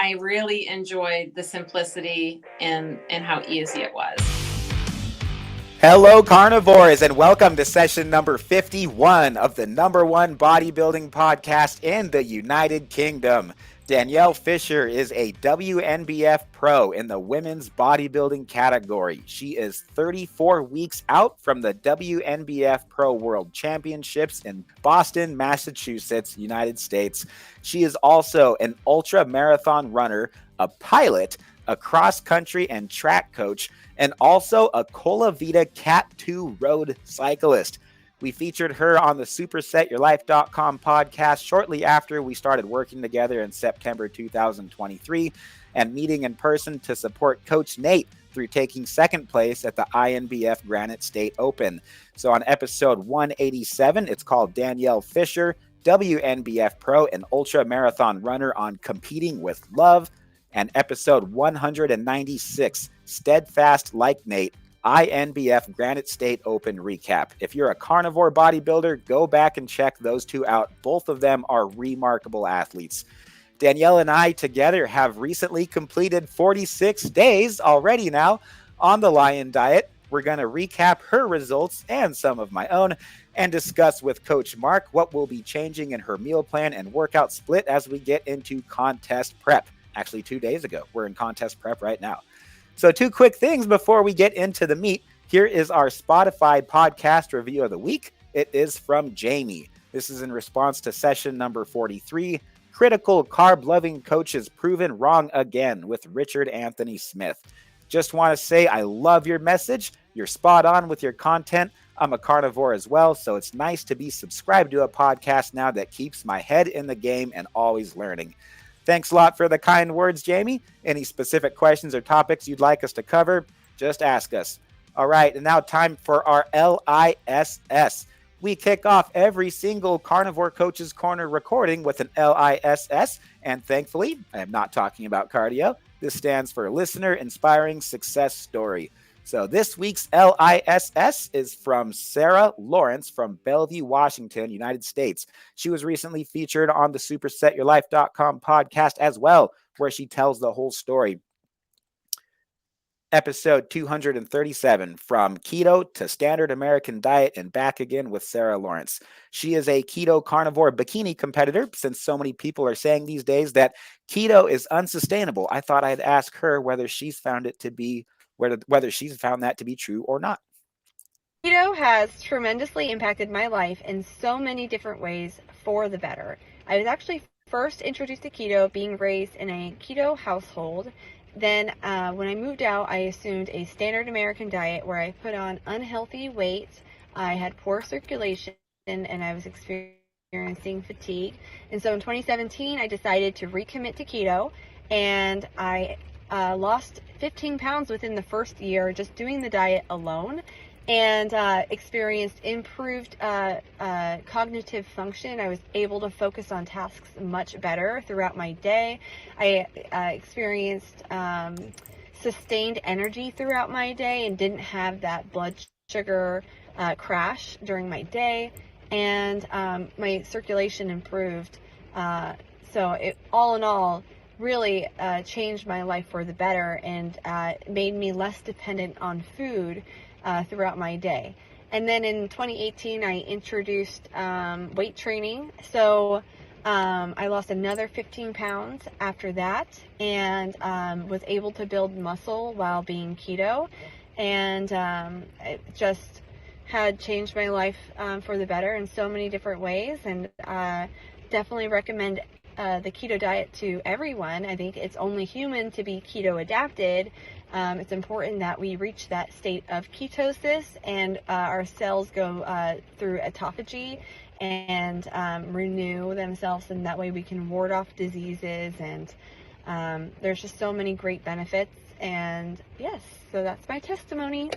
I really enjoyed the simplicity and how easy it was. Hello, carnivores, and welcome to session number 51 of the #1 bodybuilding podcast in the United Kingdom. Danielle Fischer is a WNBF pro in the women's bodybuilding category. She is 34 weeks out from the WNBF Pro World Championships in Boston, Massachusetts, United States. She is also an ultra marathon runner, a pilot, a cross-country and track coach, and also a Colavitta Cat 2 road cyclist. We featured her on the supersetyourlife.com podcast shortly after we started working together in September 2023 and meeting in person to support Coach Nate through taking second place at the INBF Granite State Open. So on episode 187, it's called Danielle Fischer, WNBF Pro and Ultra Marathon Runner on Competing with Love, and episode 196, Steadfast Like Nate, INBF Granite State Open recap. If you're a carnivore bodybuilder, go back and check those two out. Both of them are remarkable athletes. Danielle and I together have recently completed 46 days already now on the Lion Diet. We're going to recap her results and some of my own and discuss with Coach Mark what will be changing in her meal plan and workout split as we get into contest prep. Actually, 2 days ago. We're in contest prep right now. So 2 quick things before we get into the meat. Here is our Spotify podcast review of the week. It is from Jamie. This is in response to session number 43, Critical Carb-Loving Coaches Proven Wrong Again with Richard Anthony Smith. Just want to say I love your message. You're spot on with your content. I'm a carnivore as well, so it's nice to be subscribed to a podcast now that keeps my head in the game and always learning. Thanks a lot for the kind words, Jamie. Any specific questions or topics you'd like us to cover, just ask us. All right, and now time for our L.I.S.S. We kick off every single Carnivore Coaches Corner recording with an L.I.S.S, and thankfully, I am not talking about cardio. This stands for Listener Inspiring Success Story. So this week's L.I.S.S is from Sarah Lawrence from Bellevue, Washington, United States. She was recently featured on the supersetyourlife.com podcast as well, where she tells the whole story. Episode 237, From Keto to Standard American Diet and Back Again with Sarah Lawrence. She is a keto carnivore bikini competitor, since so many people are saying these days that keto is unsustainable. I thought I'd ask her whether she's found that to be true or not. Keto has tremendously impacted my life in so many different ways for the better. I was actually first introduced to keto being raised in a keto household. Then when I moved out, I assumed a standard American diet where I put on unhealthy weight. I had poor circulation and I was experiencing fatigue. And so in 2017, I decided to recommit to keto, and I lost 15 pounds within the first year just doing the diet alone, and experienced improved cognitive function. I was able to focus on tasks much better throughout my day. I experienced sustained energy throughout my day and didn't have that blood sugar crash during my day, and my circulation improved. So all in all, really changed my life for the better, and made me less dependent on food throughout my day. And then in 2018, I introduced weight training. So I lost another 15 pounds after that, and was able to build muscle while being keto. And it just had changed my life for the better in so many different ways. And definitely recommend the keto diet to everyone. I think it's only human to be keto adapted. It's important that we reach that state of ketosis and our cells go through autophagy and renew themselves, and that way we can ward off diseases. And there's just so many great benefits. And yes, so that's my testimony.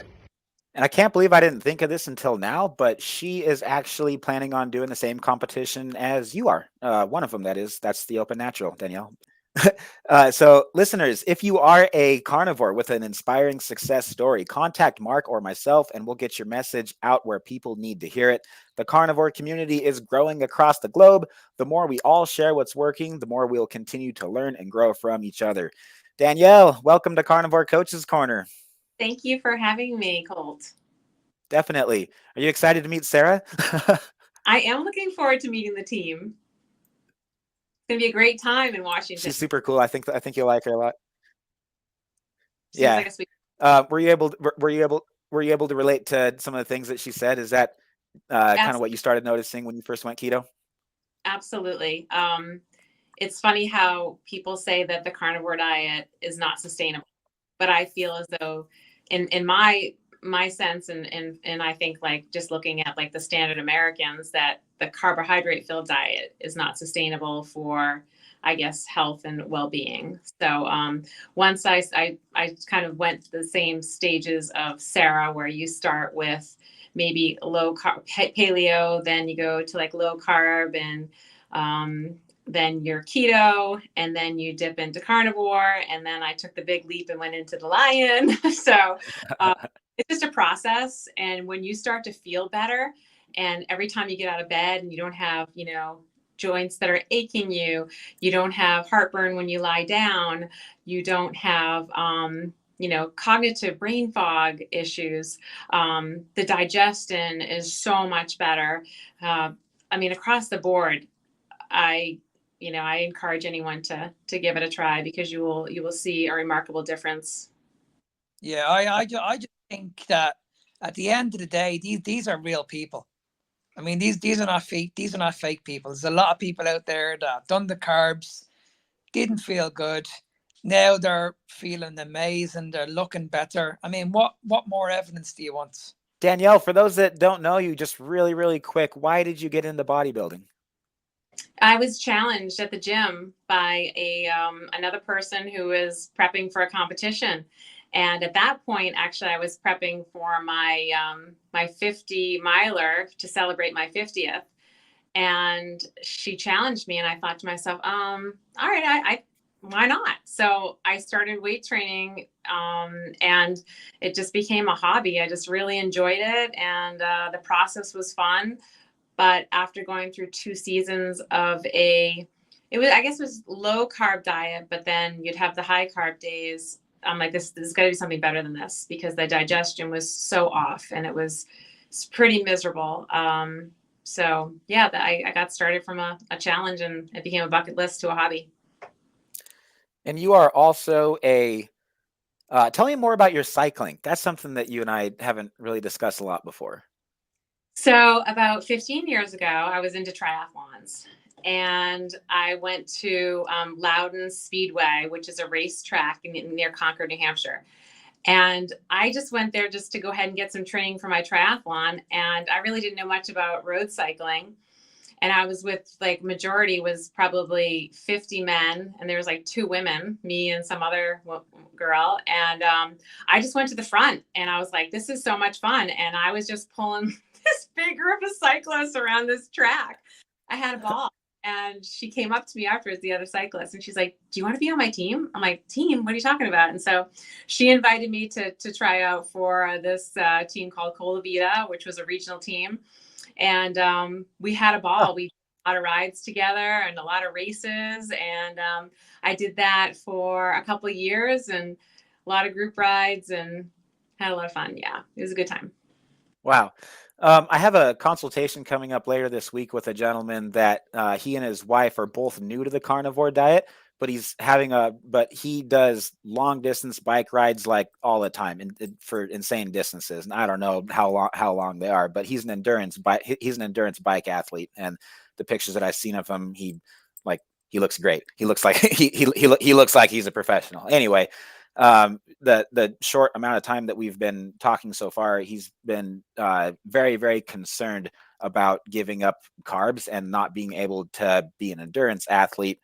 And I can't believe I didn't think of this until now, but she is actually planning on doing the same competition as you are. One of them, that is. That's the Open Natural, Danielle. So listeners, if you are a carnivore with an inspiring success story, contact Mark or myself and we'll get your message out where people need to hear it. The carnivore community is growing across the globe. The more we all share what's working, the more we'll continue to learn and grow from each other. Danielle, welcome to Carnivore Coaches Corner. Thank you for having me, Colt. Definitely. Are you excited to meet Sarah? I am looking forward to meeting the team. It's going to be a great time in Washington. She's super cool. I think you'll like her a lot. Seems like a sweet. Were you able to relate to some of the things that she said? Is that kind of what you started noticing when you first went keto? Absolutely. It's funny how people say that the carnivore diet is not sustainable, but I feel as though in my sense and I think like just looking at like the standard Americans, that the carbohydrate filled diet is not sustainable for, I guess, health and well-being. So once I kind of went the same stages of Sarah, where you start with maybe low carb paleo, then you go to like low carb, and then you're keto, and then you dip into carnivore, and then I took the big leap and went into the lion. So it's just a process. And when you start to feel better, and every time you get out of bed and you don't have, joints that are aching you, you don't have heartburn when you lie down, you don't have, cognitive brain fog issues. The digestion is so much better. Across the board, I encourage anyone to give it a try, because you will see a remarkable difference. Yeah, I just think that at the end of the day, these are real people. I mean, these are not fake. These are not fake people. There's a lot of people out there that have done the carbs, didn't feel good. Now they're feeling amazing. They're looking better. I mean, what more evidence do you want? Danielle, for those that don't know you, just really, really quick, why did you get into bodybuilding? I was challenged at the gym by another person who was prepping for a competition. And at that point, actually, I was prepping for my my 50 miler to celebrate my 50th. And she challenged me, and I thought to myself, all right, I why not? So I started weight training, and it just became a hobby. I just really enjoyed it, and the process was fun. But after going through 2 seasons of it was low carb diet, but then you'd have the high carb days. I'm like, this has got to be something better than this, because the digestion was so off, and it's pretty miserable. So yeah, I got started from a challenge, and it became a bucket list to a hobby. And you are also tell me more about your cycling. That's something that you and I haven't really discussed a lot before. So about 15 years ago, I was into triathlons, and I went to Loudon Speedway, which is a racetrack near Concord, New Hampshire. And I just went there just to go ahead and get some training for my triathlon. And I really didn't know much about road cycling. And I was with, like, majority was probably 50 men, and there was like 2 women, me and some other girl. And I just went to the front, and I was like, this is so much fun. And I was just pulling this big group of cyclists around this track. I had a ball. And she came up to me afterwards, the other cyclist, and she's like, do you want to be on my team? I'm like, team? What are you talking about? And so she invited me to try out for this team called Colavitta, which was a regional team. And we had a ball. We did a lot of rides together and a lot of races. And I did that for a couple of years, and a lot of group rides, and had a lot of fun. Yeah, it was a good time. Wow. I have a consultation coming up later this week with a gentleman that he and his wife are both new to the carnivore diet, but he does long distance bike rides like all the time for insane distances. And I don't know how long they are, but he's an endurance bike athlete. And the pictures that I've seen of him, he looks great. He looks like he looks like he's a professional. Anyway, the short amount of time that we've been talking so far, he's been very, very concerned about giving up carbs and not being able to be an endurance athlete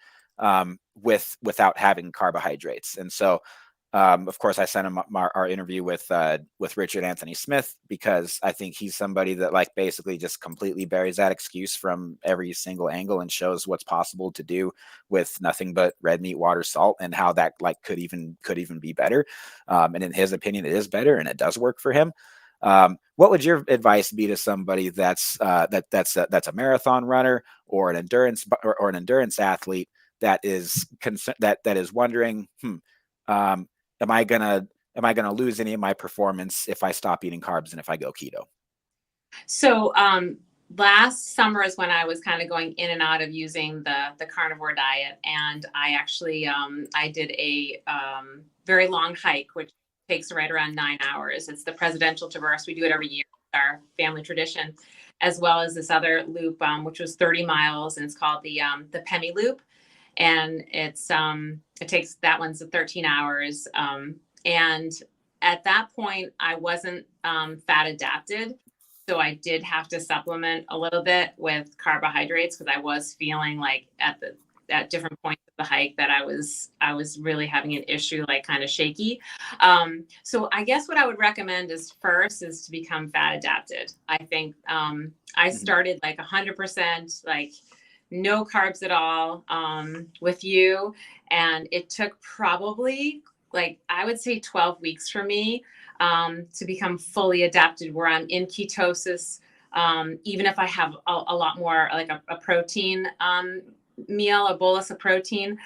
without having carbohydrates. And so Of course, I sent him our interview with Richard Anthony Smith, because I think he's somebody that like basically just completely buries that excuse from every single angle and shows what's possible to do with nothing but red meat, water, salt, and how that like could even be better. And in his opinion, it is better and it does work for him. What would your advice be to somebody that's a marathon runner or an endurance athlete that is wondering, am I gonna lose any of my performance if I stop eating carbs and if I go keto? So last summer is when I was kind of going in and out of using the carnivore diet, and I actually I did a very long hike, which takes right around 9 hours. It's the Presidential Traverse. We do it every year. It's our family tradition, as well as this other loop, which was 30 miles, and it's called the Pemi Loop. And it's it takes, that one's 13 hours. And at that point, I wasn't fat adapted. So I did have to supplement a little bit with carbohydrates, because I was feeling like at different points of the hike that I was really having an issue, like kind of shaky. So I guess what I would recommend is to become fat adapted. I think I started like 100%, like no carbs at all with you. And it took probably, like, I would say 12 weeks for me to become fully adapted, where I'm in ketosis, even if I have a lot more, like a protein meal, a bolus of protein.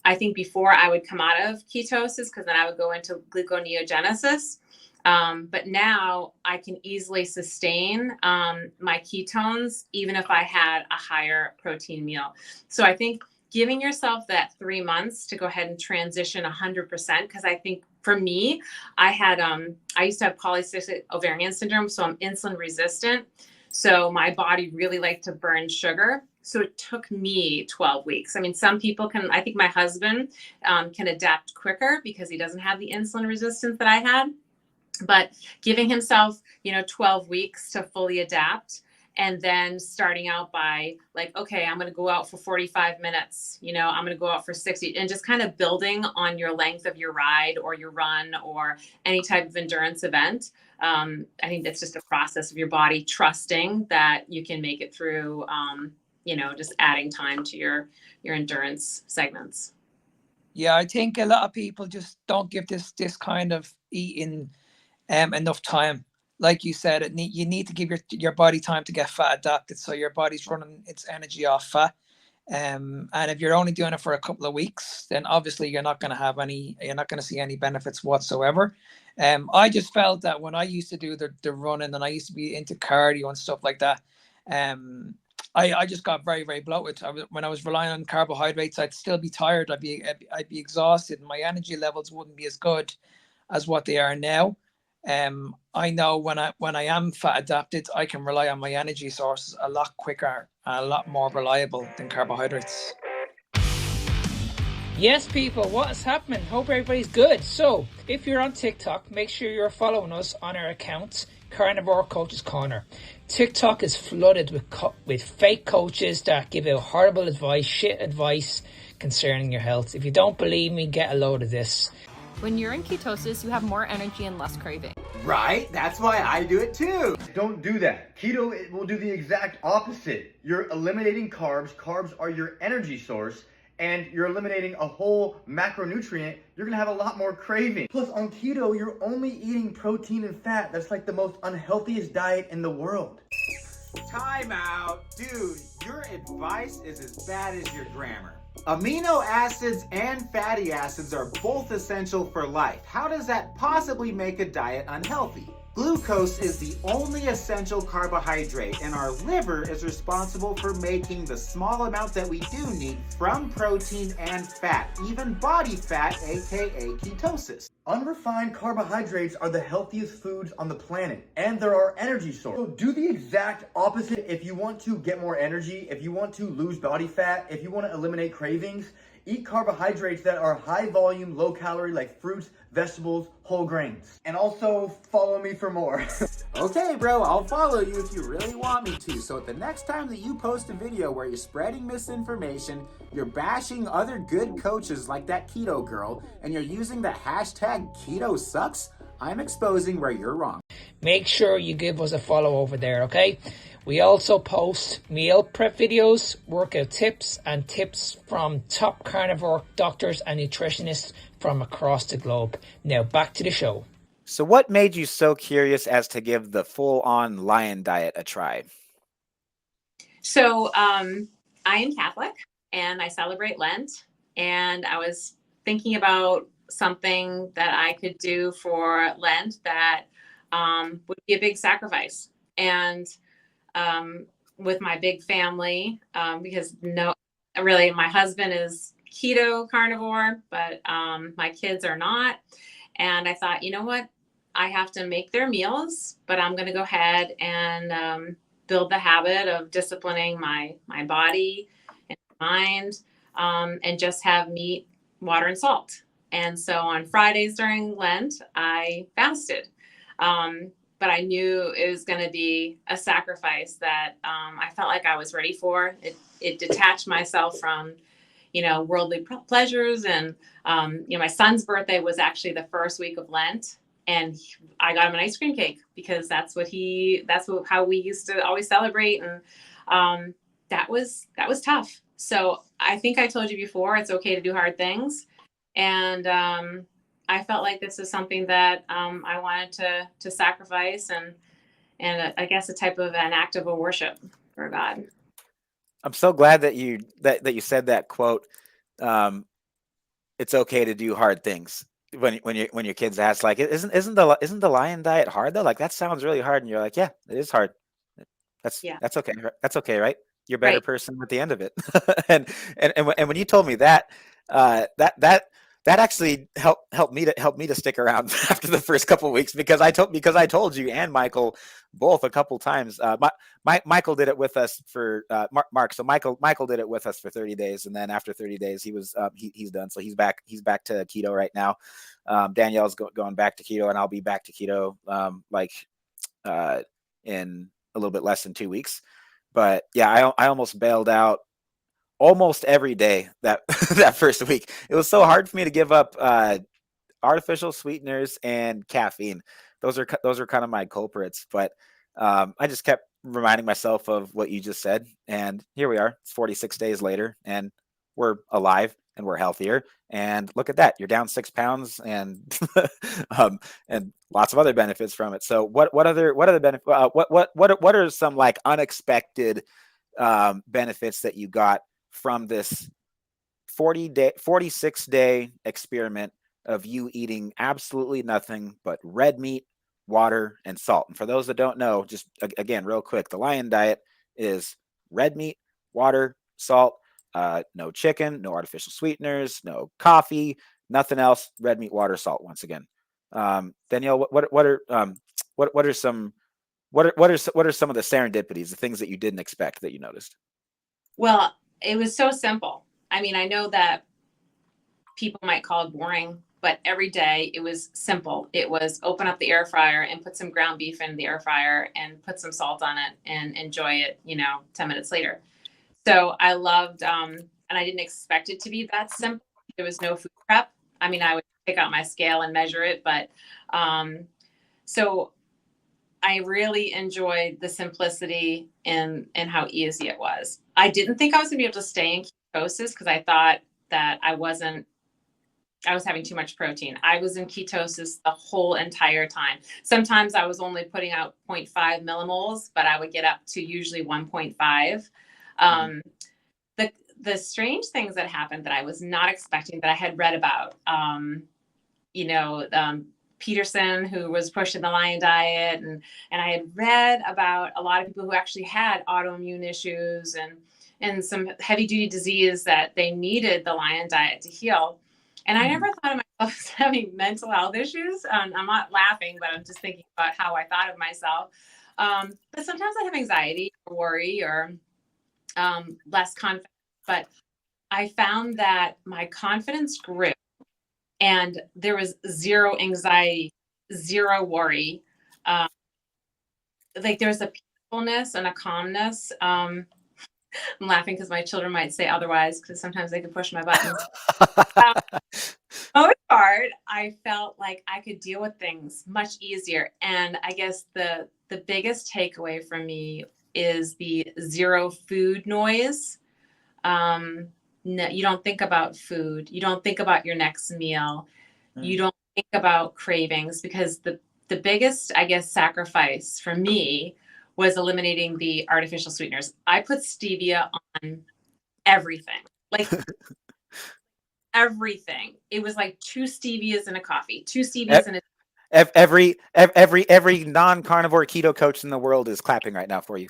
I think before I would come out of ketosis, because then I would go into gluconeogenesis. But now I can easily sustain my ketones, even if I had a higher protein meal. So I think giving yourself that 3 months to go ahead and transition 100%, because I think for me, I used to have polycystic ovarian syndrome, so I'm insulin resistant. So my body really liked to burn sugar. So it took me 12 weeks. I mean, some people can, I think my husband can adapt quicker because he doesn't have the insulin resistance that I had. But giving himself, 12 weeks to fully adapt, and then starting out by like, okay, I'm going to go out for 45 minutes, I'm going to go out for 60, and just kind of building on your length of your ride or your run or any type of endurance event. I think that's just a process of your body trusting that you can make it through, just adding time to your endurance segments. Yeah, I think a lot of people just don't give this kind of eating enough time. Like you said, you need to give your body time to get fat adapted, so your body's running its energy off fat. And if you're only doing it for a couple of weeks, then obviously you're not going to see any benefits whatsoever. I just felt that when I used to do the running, and I used to be into cardio and stuff like that, I just got very, very bloated. When I was relying on carbohydrates, I'd still be tired. I'd be exhausted, and my energy levels wouldn't be as good as what they are now. I know when I am fat adapted, I can rely on my energy sources a lot quicker and a lot more reliable than carbohydrates. Yes, people, what is happening? Hope everybody's good. So, if you're on TikTok, make sure you're following us on our account, Carnivore Coaches Corner. TikTok is flooded with fake coaches that give out horrible advice, shit advice concerning your health. If you don't believe me, get a load of this. When you're in ketosis, you have more energy and less craving. Right? That's why I do it too. Don't do that. Keto, it will do the exact opposite. You're eliminating carbs. Carbs are your energy source, and you're eliminating a whole macronutrient. You're gonna have a lot more craving. Plus, on keto, you're only eating protein and fat. That's like the most unhealthiest diet in the world. Time out. Dude, your advice is as bad as your grammar. Amino acids and fatty acids are both essential for life. How does that possibly make a diet unhealthy? Glucose is the only essential carbohydrate, and our liver is responsible for making the small amount that we do need from protein and fat, even body fat, aka ketosis. Unrefined carbohydrates are the healthiest foods on the planet, and they're our energy source. So do the exact opposite if you want to get more energy, if you want to lose body fat, if you want to eliminate cravings. Eat carbohydrates that are high volume, low calorie, like fruits, vegetables, whole grains. And also follow me for more. Okay, bro, I'll follow you if you really want me to. So the next time that you post a video where you're spreading misinformation, you're bashing other good coaches like that keto girl, and you're using the hashtag keto sucks, I'm exposing where you're wrong. Make sure you give us a follow over there, okay? We also post meal prep videos, workout tips, and tips from top carnivore doctors and nutritionists from across the globe. Now back to the show. So what made you so curious as to give the full-on lion diet a try? So I am Catholic and I celebrate Lent, and I was thinking about something that I could do for Lent that would be a big sacrifice. And with my big family, because really my husband is keto carnivore, but my kids are not. And I thought, you know what? I have to make their meals, but I'm going to go ahead and build the habit of disciplining my body and mind, and just have meat, water, and salt. And so on Fridays during Lent, I fasted. But I knew it was going to be a sacrifice that I felt like I was ready for. It detached myself from, worldly pleasures. And, my son's birthday was actually the first week of Lent. And I got him an ice cream cake because that's how we used to always celebrate. And that was tough. So I think I told you before, it's okay to do hard things. And I felt like this is something that I wanted to sacrifice and I guess a type of an act of a worship for God. I'm so glad that you said that quote. It's okay to do hard things. When your kids ask, like, isn't the lion diet hard though? Like, that sounds really hard, and you're like, yeah, it is hard. That's okay. That's okay, right? You're a better person at the end of it. and when you told me that, that actually helped me to stick around after the first couple of weeks, because I told you and Michael both a couple times. Michael did it with us for Mark. So Michael did it with us for 30 days, and then after 30 days, he was he's done. So he's back to keto right now. Danielle's going back to keto, and I'll be back to keto in a little bit less than 2 weeks. But yeah, I almost bailed out almost every day that that first week. It was so hard for me to give up artificial sweeteners and caffeine. Those are kind of my culprits. But I just kept reminding myself of what you just said, and here we are. It's 46 days later, and we're alive and we're healthier. And look at that, you're down 6 pounds, and and lots of other benefits from it. So what other benefits? What are some like unexpected benefits that you got from this 46-day experiment of you eating absolutely nothing but red meat, water, and salt? And for those that don't know, just again, real quick, the lion diet is red meat, water, salt, no chicken, no artificial sweeteners, no coffee, nothing else. Red meat, water, salt. Once again, Danielle, what are some of the serendipities, the things that you didn't expect that you noticed? Well, it was so simple. I mean, I know that people might call it boring, but every day it was simple. It was open up the air fryer and put some ground beef in the air fryer and put some salt on it and enjoy it, 10 minutes later. So I loved, and I didn't expect it to be that simple. There was no food prep. I mean, I would pick out my scale and measure it, but so I really enjoyed the simplicity and how easy it was. I didn't think I was gonna be able to stay in ketosis because I thought that I was having too much protein. I was in ketosis the whole entire time. Sometimes I was only putting out 0.5 millimoles, but I would get up to usually 1.5. The strange things that happened that I was not expecting, that I had read about, Peterson, who was pushing the lion diet, and I had read about a lot of people who actually had autoimmune issues and some heavy duty disease that they needed the lion diet to heal. And I never thought of myself as having mental health issues. I'm not laughing, but I'm just thinking about how I thought of myself. But sometimes I have anxiety or worry or less confidence. But I found that my confidence grew and there was zero anxiety, zero worry. Like there's a peacefulness and a calmness. I'm laughing because my children might say otherwise because sometimes they can push my buttons. Most part, I felt like I could deal with things much easier. And I guess the biggest takeaway from me is the zero food noise. No, you don't think about food. You don't think about your next meal. You don't think about cravings because the biggest, I guess, sacrifice for me was eliminating the artificial sweeteners. I put stevia on everything, like everything. It was like 2 stevias in a coffee, 2 stevias in a. Every non-carnivore keto coach in the world is clapping right now for you.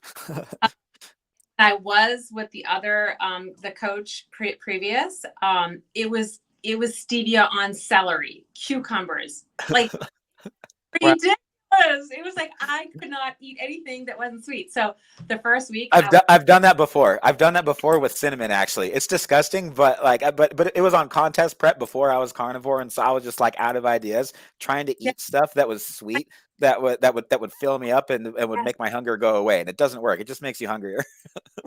I was with the other the coach previous. It was stevia on celery, cucumbers, like ridiculous. It was like I could not eat anything that wasn't sweet. So the first week I've done that before. I've done that before with cinnamon. Actually, it's disgusting, but like, but it was on contest prep before I was carnivore, and so I was just like out of ideas, trying to eat stuff that was sweet that would fill me up and would make my hunger go away, and it doesn't work. It just makes you hungrier.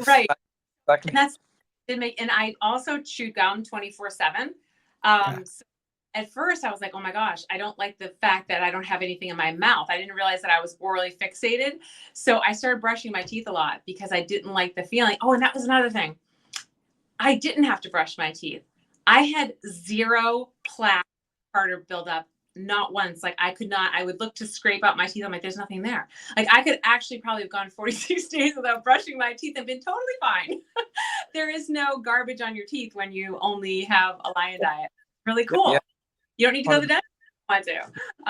Right. And that's did make, and I also chewed gum 24/7. So at first I was like, oh my gosh, I don't like the fact that I don't have anything in my mouth. I didn't realize that I was orally fixated. So I started brushing my teeth a lot because I didn't like the feeling. Oh, and that was another thing. I didn't have to brush my teeth. I had zero plaque tartar buildup, not once. Like I would look to scrape out my teeth. I'm like, there's nothing there. Like I could actually probably have gone 46 days without brushing my teeth and been totally fine. There is no garbage on your teeth when you only have a lion diet. Really cool. Yeah. You don't need to go to the dentist if you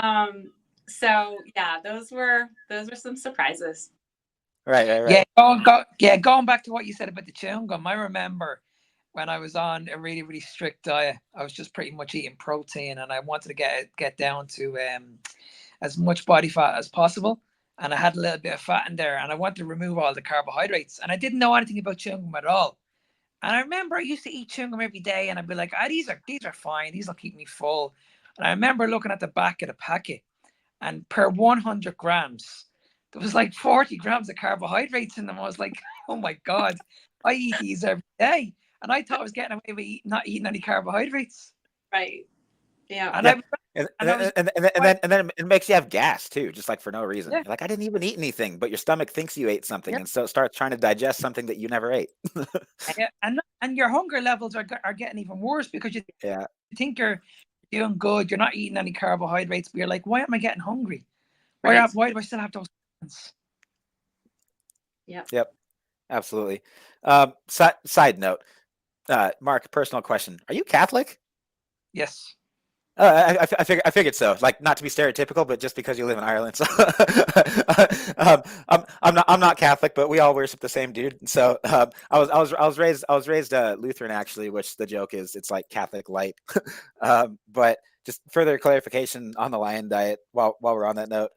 want to. So yeah, those were some surprises. Right. Going back to what you said about the chewing gum, I remember when I was on a really, really strict diet, I was just pretty much eating protein, and I wanted to get down to as much body fat as possible. And I had a little bit of fat in there, and I wanted to remove all the carbohydrates. And I didn't know anything about chewing gum at all. And I remember I used to eat chewing gum every day, and I'd be like, these are fine. These will keep me full. And I remember looking at the back of the packet, and per 100 grams, there was like 40 grams of carbohydrates in them. I was like, oh my God, I eat these every day. And I thought I was getting away with not eating any carbohydrates. Right. Yeah. And then it makes you have gas too, just like for no reason. You're like, I didn't even eat anything, but your stomach thinks you ate something, and so it starts trying to digest something that you never ate. and your hunger levels are getting even worse because you think you're doing good, you're not eating any carbohydrates, but you're like, why am I getting hungry? Why do I still have those things? Yep, absolutely. Side note, Mark, personal question: are you Catholic? Yes. I figured so. Like, not to be stereotypical, but just because you live in Ireland. So I'm not Catholic, but we all worship the same dude. So I was raised Lutheran, actually, which the joke is it's like Catholic light. But just further clarification on the lion diet while we're on that note.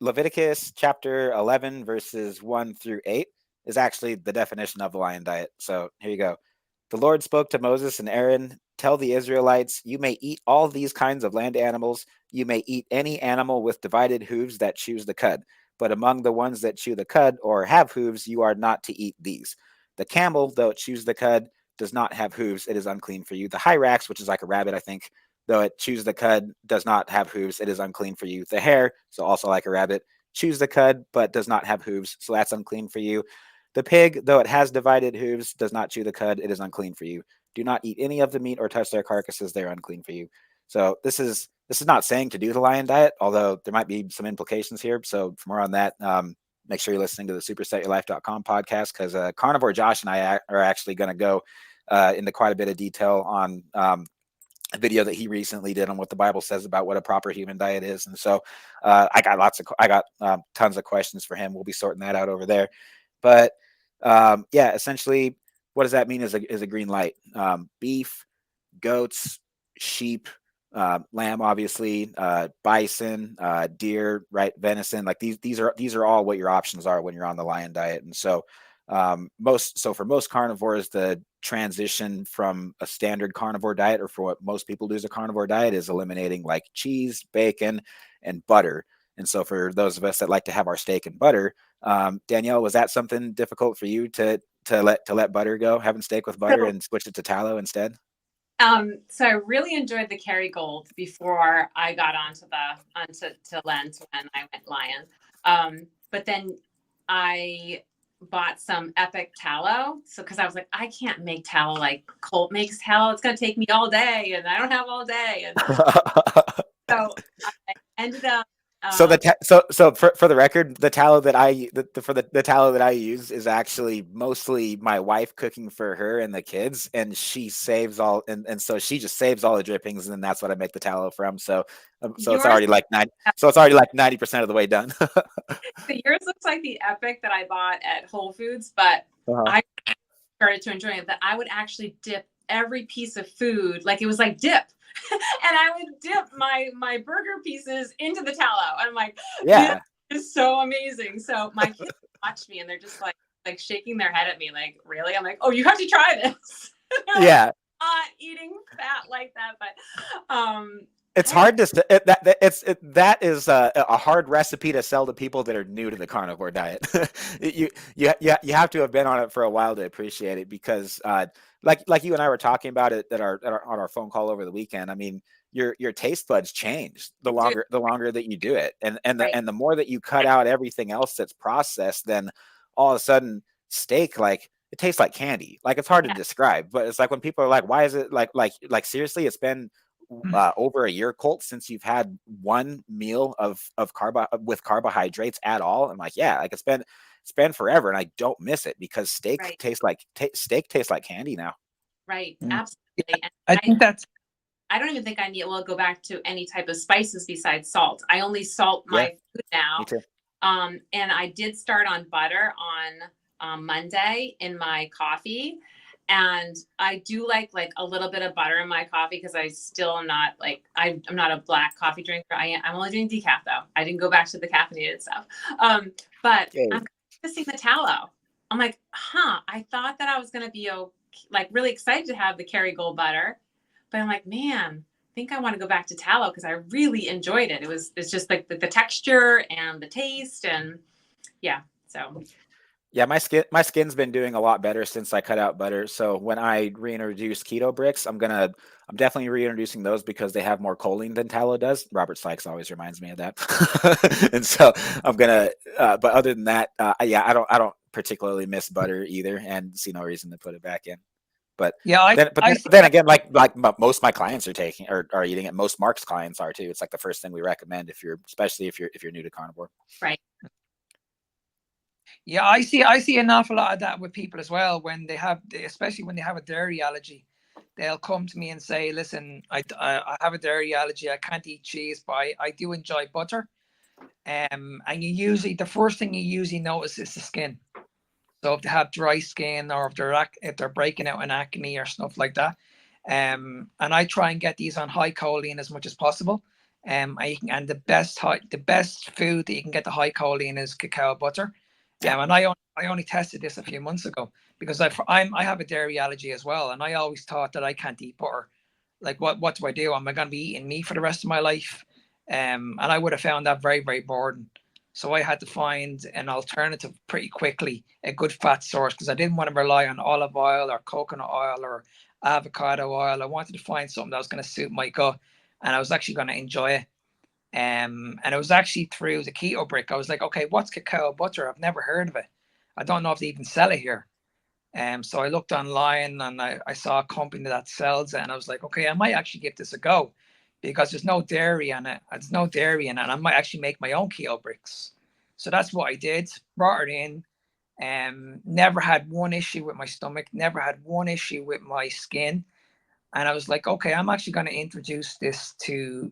Leviticus chapter 11 verses 1 through 8 is actually the definition of the lion diet. So here you go. The Lord spoke to Moses and Aaron, tell the Israelites, you may eat all these kinds of land animals. You may eat any animal with divided hooves that chews the cud. But among the ones that chew the cud or have hooves, you are not to eat these. The camel, though it chews the cud, does not have hooves. It is unclean for you. The hyrax, which is like a rabbit, I think, though it chews the cud, does not have hooves. It is unclean for you. The hare, so also like a rabbit, chews the cud, but does not have hooves. So that's unclean for you. The pig, though it has divided hooves, does not chew the cud. It is unclean for you. Do not eat any of the meat or touch their carcasses. They are unclean for you. So this is not saying to do the lion diet, although there might be some implications here. So for more on that, make sure you're listening to the supersetyourlife.com podcast, because Carnivore Josh and I are actually going to go into quite a bit of detail on a video that he recently did on what the Bible says about what a proper human diet is. And so I got tons of questions for him. We'll be sorting that out over there. But essentially, what does that mean is a green light? Beef, goats, sheep, lamb, obviously, bison, deer, right? Venison, like these are all what your options are when you're on the lion diet. And so For most carnivores, the transition from a standard carnivore diet, or for what most people do as a carnivore diet, is eliminating like cheese, bacon, and butter. And so for those of us that like to have our steak and butter, Danielle, was that something difficult for you to let butter go, having steak with butter, and switch it to tallow instead? So I really enjoyed the Kerrygold before I got onto LENT when I went Lion. But then I bought some Epic tallow. So, cause I was like, I can't make tallow like Colt makes tallow. It's going to take me all day and I don't have all day. And so I ended up, so for the record, the tallow that the tallow that I use is actually mostly my wife cooking for her and the kids, and she saves all, and so she just saves all the drippings, and then that's what I make the tallow from. So it's already like 90% of the way done. So yours looks like the Epic that I bought at Whole Foods, but I started to enjoy it. That I would actually dip every piece of food like it was like dip. And I would dip my burger pieces into the tallow. And I'm like, yeah, this is so amazing. So my kids watch me and they're just like shaking their head at me, like, really? I'm like, oh, you have to try this. Yeah. Like, not eating fat like that, but it's hard to that is a hard recipe to sell to people that are new to the carnivore diet. you have to have been on it for a while to appreciate it, because like you and I were talking about it on our phone call over the weekend. I mean, your taste buds change the longer that you do it, and the more that you cut out everything else that's processed, then all of a sudden steak, like, it tastes like candy. Like, it's hard to describe, but it's like when people are like, why is it like seriously, it's been over a year, Colt, since you've had one meal with carbohydrates at all? I'm like, yeah, like it's been forever, and I don't miss it, because steak tastes like candy now. Right. Absolutely. And I think I don't even think I will go back to any type of spices besides salt. I only salt my food now. Me too. And I did start on butter on Monday in my coffee. And I do like a little bit of butter in my coffee, because I still am not I'm not a black coffee drinker. I'm only doing decaf though. I didn't go back to the caffeinated stuff. But I'm missing the tallow. I'm like, I thought that I was going to be really excited to have the Kerrygold butter, but I'm like, man, I think I want to go back to tallow, because I really enjoyed it. It's just like the texture and the taste, and so. Yeah, my skin's been doing a lot better since I cut out butter. So when I reintroduce keto bricks, I'm definitely reintroducing those, because they have more choline than tallow does. Robert Sykes always reminds me of that. And so I'm gonna. But other than that, I don't particularly miss butter either, and see no reason to put it back in. But then again, like most of my clients are eating it. Most Mark's clients are too. It's like the first thing we recommend, especially if you're new to carnivore. Right. Yeah, I see an awful lot of that with people as well, especially when they have a dairy allergy. They'll come to me and say, listen, I have a dairy allergy. I can't eat cheese, but I do enjoy butter. And the first thing you usually notice is the skin. So if they have dry skin, or if they're breaking out in acne or stuff like that. And I try and get these on high choline as much as possible. And the best food that you can get the high choline is cacao butter. And I only tested this a few months ago, because I have a dairy allergy as well, and I always thought that I can't eat butter. Like, what do I do? Am I going to be eating meat for the rest of my life? And I would have found that very, very boring. So I had to find an alternative pretty quickly, a good fat source, because I didn't want to rely on olive oil or coconut oil or avocado oil. I wanted to find something that was going to suit my gut, and I was actually going to enjoy it. And it was actually through the keto brick. I was like, okay, what's cacao butter? I've never heard of it. I don't know if they even sell it here. So I looked online, and I saw a company that sells it, and I was like, okay, I might actually give this a go, because there's no dairy in it. And I might actually make my own keto bricks. So that's what I did. Brought it in. Never had one issue with my stomach. Never had one issue with my skin. And I was like, okay, I'm actually going to introduce this to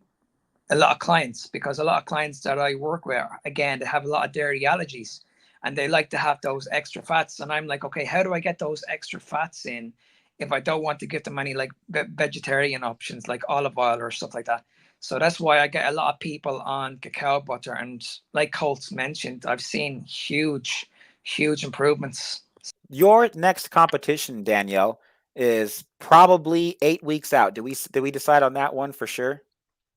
a lot of clients, because a lot of clients that I work with, again, they have a lot of dairy allergies, and they like to have those extra fats. And I'm like, okay, how do I get those extra fats in if I don't want to give them any vegetarian options like olive oil or stuff like that? So that's why I get a lot of people on cacao butter. And like Colt's mentioned, I've seen huge improvements. your next competition, Danielle, is probably 8 weeks out. Did we decide on that one for sure?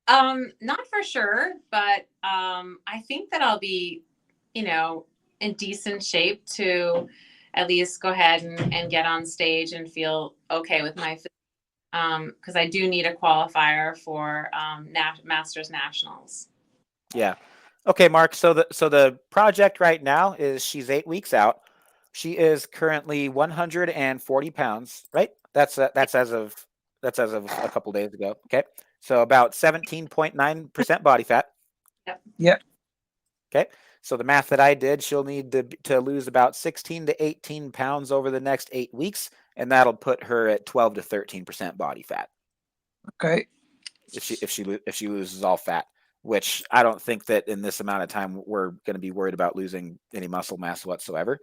Not for sure, but I think that I'll be, in decent shape to at least go ahead and get on stage and feel okay with my physique. Because I do need a qualifier for Masters Nationals. Yeah. Okay, Mark. So the project right now is she's 8 weeks out. She is currently 140 pounds, right? That's as of a couple days ago. Okay. So about 17.9% body fat. Yep. Yep. Okay. So the math that I did, she'll need to lose about 16 to 18 pounds over the next 8 weeks, and that'll put her at 12 to 13% body fat. Okay. If she loses all fat, which I don't think that in this amount of time we're going to be worried about losing any muscle mass whatsoever.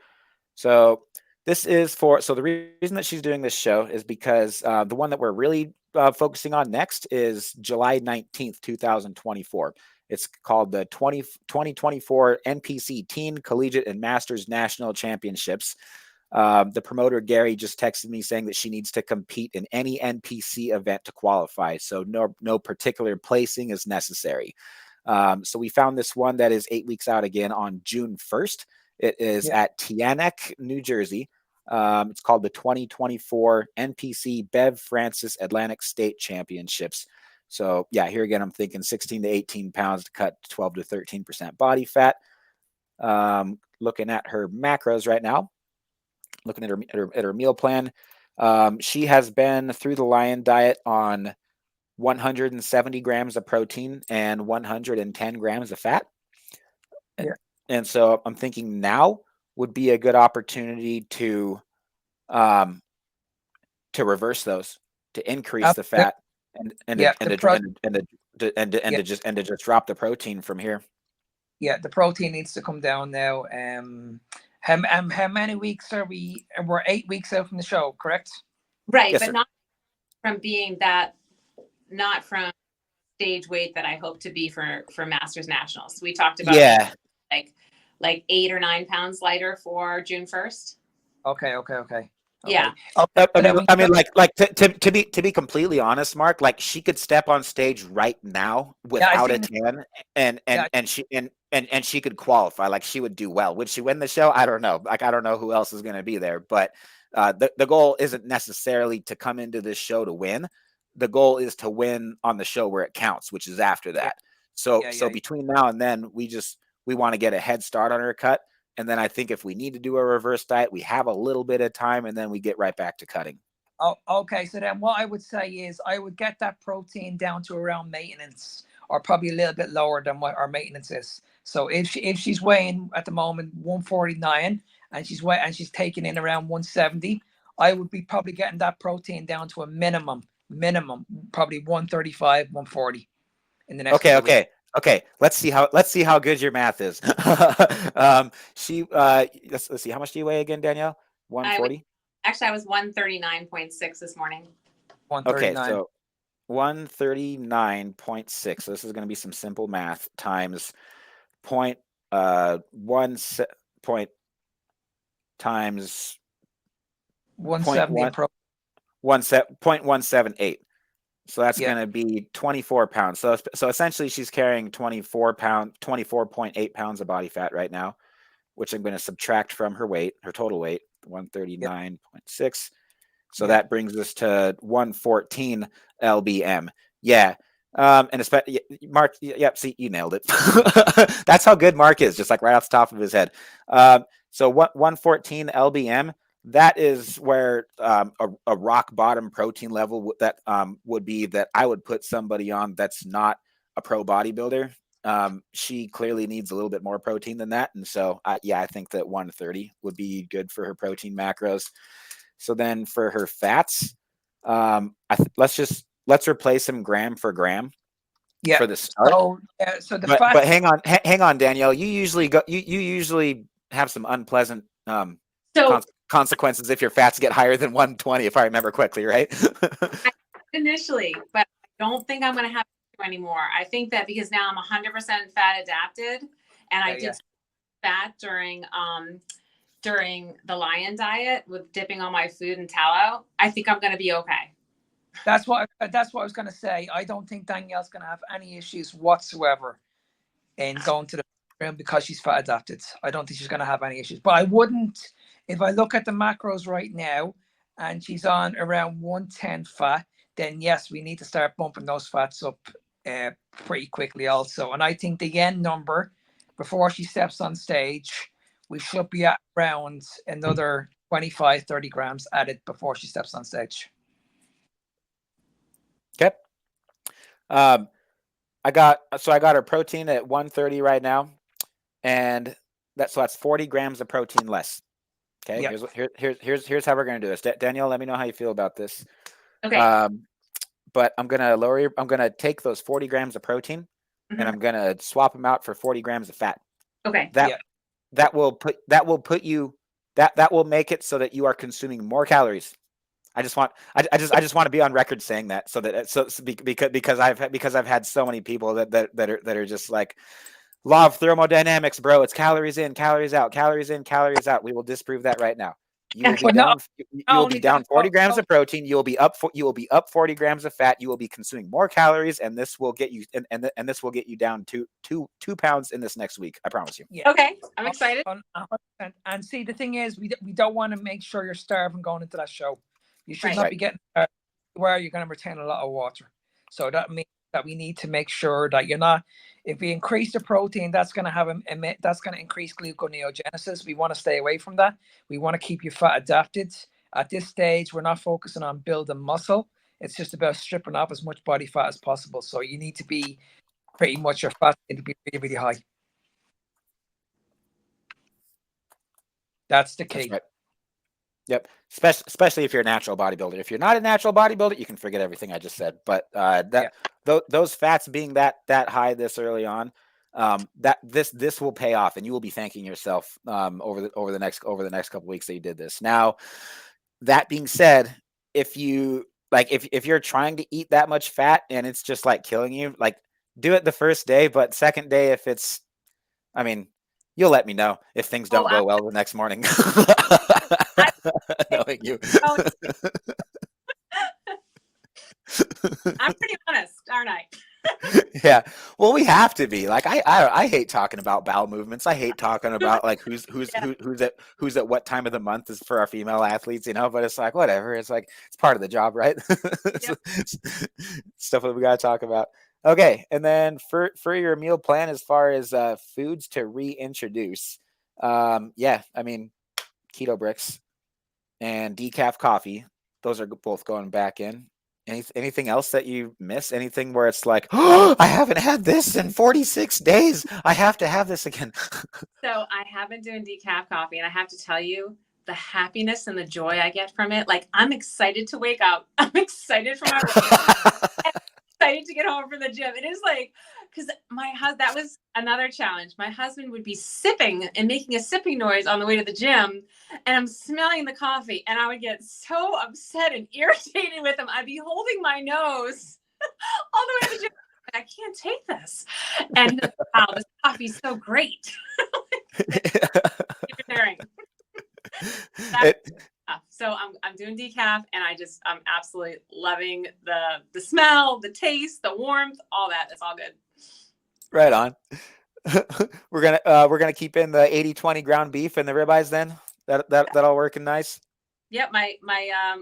So the reason that she's doing this show is because the one that we're really focusing on next is July 19th, 2024. It's called the 2024 NPC Teen, Collegiate, and Masters National Championships. The promoter, Gary, just texted me saying that she needs to compete in any NPC event to qualify. So no particular placing is necessary. So we found this one that is 8 weeks out again on June 1st. It is at Teaneck, New Jersey. It's called the 2024 NPC Bev Francis Atlantic State Championships. So yeah, here again, I'm thinking 16 to 18 pounds to cut 12 to 13% body fat. Looking at her macros right now, looking at her meal plan. She has been through the Lion diet on 170 grams of protein and 110 grams of fat. Yeah. And so I'm thinking now would be a good opportunity to reverse those, to increase the fat to just drop the protein from here. Yeah, the protein needs to come down now. How many weeks are we? We're 8 weeks out from the show, correct? Right, Yes, but sir. not from stage weight that I hope to be for Masters Nationals. We talked about like 8 or 9 pounds lighter for June 1st. Okay. Yeah. I mean, like to be completely honest, Mark, like she could step on stage right now without a tan, and she could qualify. Like she would do well. Would she win the show? I don't know. Like I don't know who else is going to be there, but the goal isn't necessarily to come into this show to win. The goal is to win on the show where it counts, which is after that. So between now and then, we want to get a head start on her cut. And then I think if we need to do a reverse diet, we have a little bit of time and then we get right back to cutting. Oh, okay. So then what I would say is I would get that protein down to around maintenance or probably a little bit lower than what our maintenance is. So if she's weighing at the moment 149 and she's taking in around 170, I would be probably getting that protein down to a minimum, probably 135, 140 in the next couple weeks. Okay, let's see how good your math is. Let's see, how much do you weigh again, Danielle? 140? Actually, I was 139.6 this morning. 139. Okay, so 139.6. So this is going to be some simple math times times 0.178. So that's going to be 24 pounds. So essentially she's carrying 24.8 pounds of body fat right now, which I'm going to subtract from her weight, her total weight, 139.6. So that brings us to 114 lbm. Yeah. And especially Mark, see, you nailed it. That's how good Mark is, just like right off the top of his head. So 114 lbm. That is where a rock bottom protein level that would be that I would put somebody on that's not a pro bodybuilder. She clearly needs a little bit more protein than that. And so, I think that 130 would be good for her protein macros. So then for her fats, let's replace them gram for gram for the start. But hang on, Danielle, you usually have some unpleasant consequences if your fats get higher than 120, if I remember correctly, right? Initially, but I don't think I'm going to have to anymore. I think that because now I'm 100% fat adapted, and I did fat during during the lion diet with dipping all my food in tallow, I think I'm going to be okay. That's what I was going to say. I don't think Danielle's going to have any issues whatsoever in going to the room because she's fat adapted. I don't think she's going to have any issues. But I wouldn't, if I look at the macros right now and she's on around 110 fat, then yes, we need to start bumping those fats up pretty quickly also. And I think the end number before she steps on stage, we should be at around another 25, 30 grams added before she steps on stage. Okay. I got her protein at 130 right now, and that's 40 grams of protein less. Okay. Yep. Here's how we're gonna do this. Danielle, let me know how you feel about this. Okay. But I'm gonna take those 40 grams of protein and I'm gonna swap them out for 40 grams of fat. Okay. That will make it so that you are consuming more calories. I just want to be on record saying that because I've had so many people that are just like, law of thermodynamics, bro. It's calories in, calories out, calories in, calories out. We will disprove that right now. You will be down 40 grams of protein. You will be up 40 grams of fat. You will be consuming more calories, and this will get you and this will get you down two pounds in this next week. I promise you. Yeah. Okay, I'm excited. 100%. And see, the thing is, we don't want to make sure you're starving going into that show. You should not be getting where you're going to retain a lot of water. So that means that we need to make sure that you're not. If we increase the protein, that's going to increase gluconeogenesis. We want to stay away from that. We want to keep you fat adapted. At this stage, we're not focusing on building muscle. It's just about stripping off as much body fat as possible. So you need to be pretty much, your fat need to be really, really high. That's the key. That's right. Yep. Especially if you're a natural bodybuilder. If you're not a natural bodybuilder, you can forget everything I just said. But those fats being that high this early on, this will pay off, and you will be thanking yourself over the next couple weeks that you did this. Now, that being said, if you're trying to eat that much fat and it's just like killing you, like, do it the first day, but second day, you'll let me know if things don't go well the next morning. Knowing you. I'm pretty honest, aren't I? Yeah. Well, we have to be. Like, I hate talking about bowel movements. I hate talking about like who's at what time of the month is for our female athletes, but it's like, whatever. It's like, it's part of the job, right? Yep. Stuff that we got to talk about. Okay. And then for your meal plan, as far as foods to reintroduce, keto bricks and decaf coffee, those are both going back in. Anything else that you miss? Anything where it's like, oh, I haven't had this in 46 days. I have to have this again. So I have been doing decaf coffee, and I have to tell you, the happiness and the joy I get from it. Like, I'm excited to wake up. I'm excited for my work. I'm excited to get home from the gym. It is like, because that was another challenge. My husband would be sipping and making a sipping noise on the way to the gym, and I'm smelling the coffee, and I would get so upset and irritated with him. I'd be holding my nose all the way to the gym. I can't take this. And he goes, wow, this coffee's so great. So I'm doing decaf, and I'm absolutely loving the smell, the taste, the warmth, all that. It's all good. Right on. We're gonna keep in the 80-20 ground beef and the ribeyes then. That all working nice. Yep, my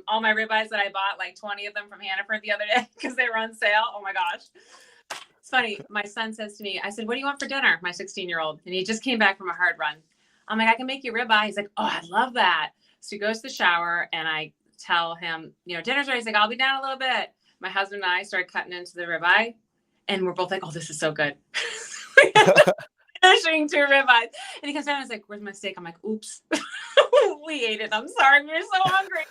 all my ribeyes that I bought, like 20 of them from Hannaford the other day because they were on sale. Oh my gosh. It's funny. My son says to me, I said, "What do you want for dinner?" My 16-year-old, and he just came back from a hard run. I'm like, "I can make you ribeye." He's like, "Oh, I love that." So he goes to the shower, and I tell him, dinner's ready. He's like, "I'll be down a little bit." My husband and I started cutting into the ribeye, and we're both like, "Oh, this is so good." Finishing 2 ribeyes, and he comes down and he's like, "Where's my steak?" I'm like, "Oops." We ate it. I'm sorry. We were so hungry.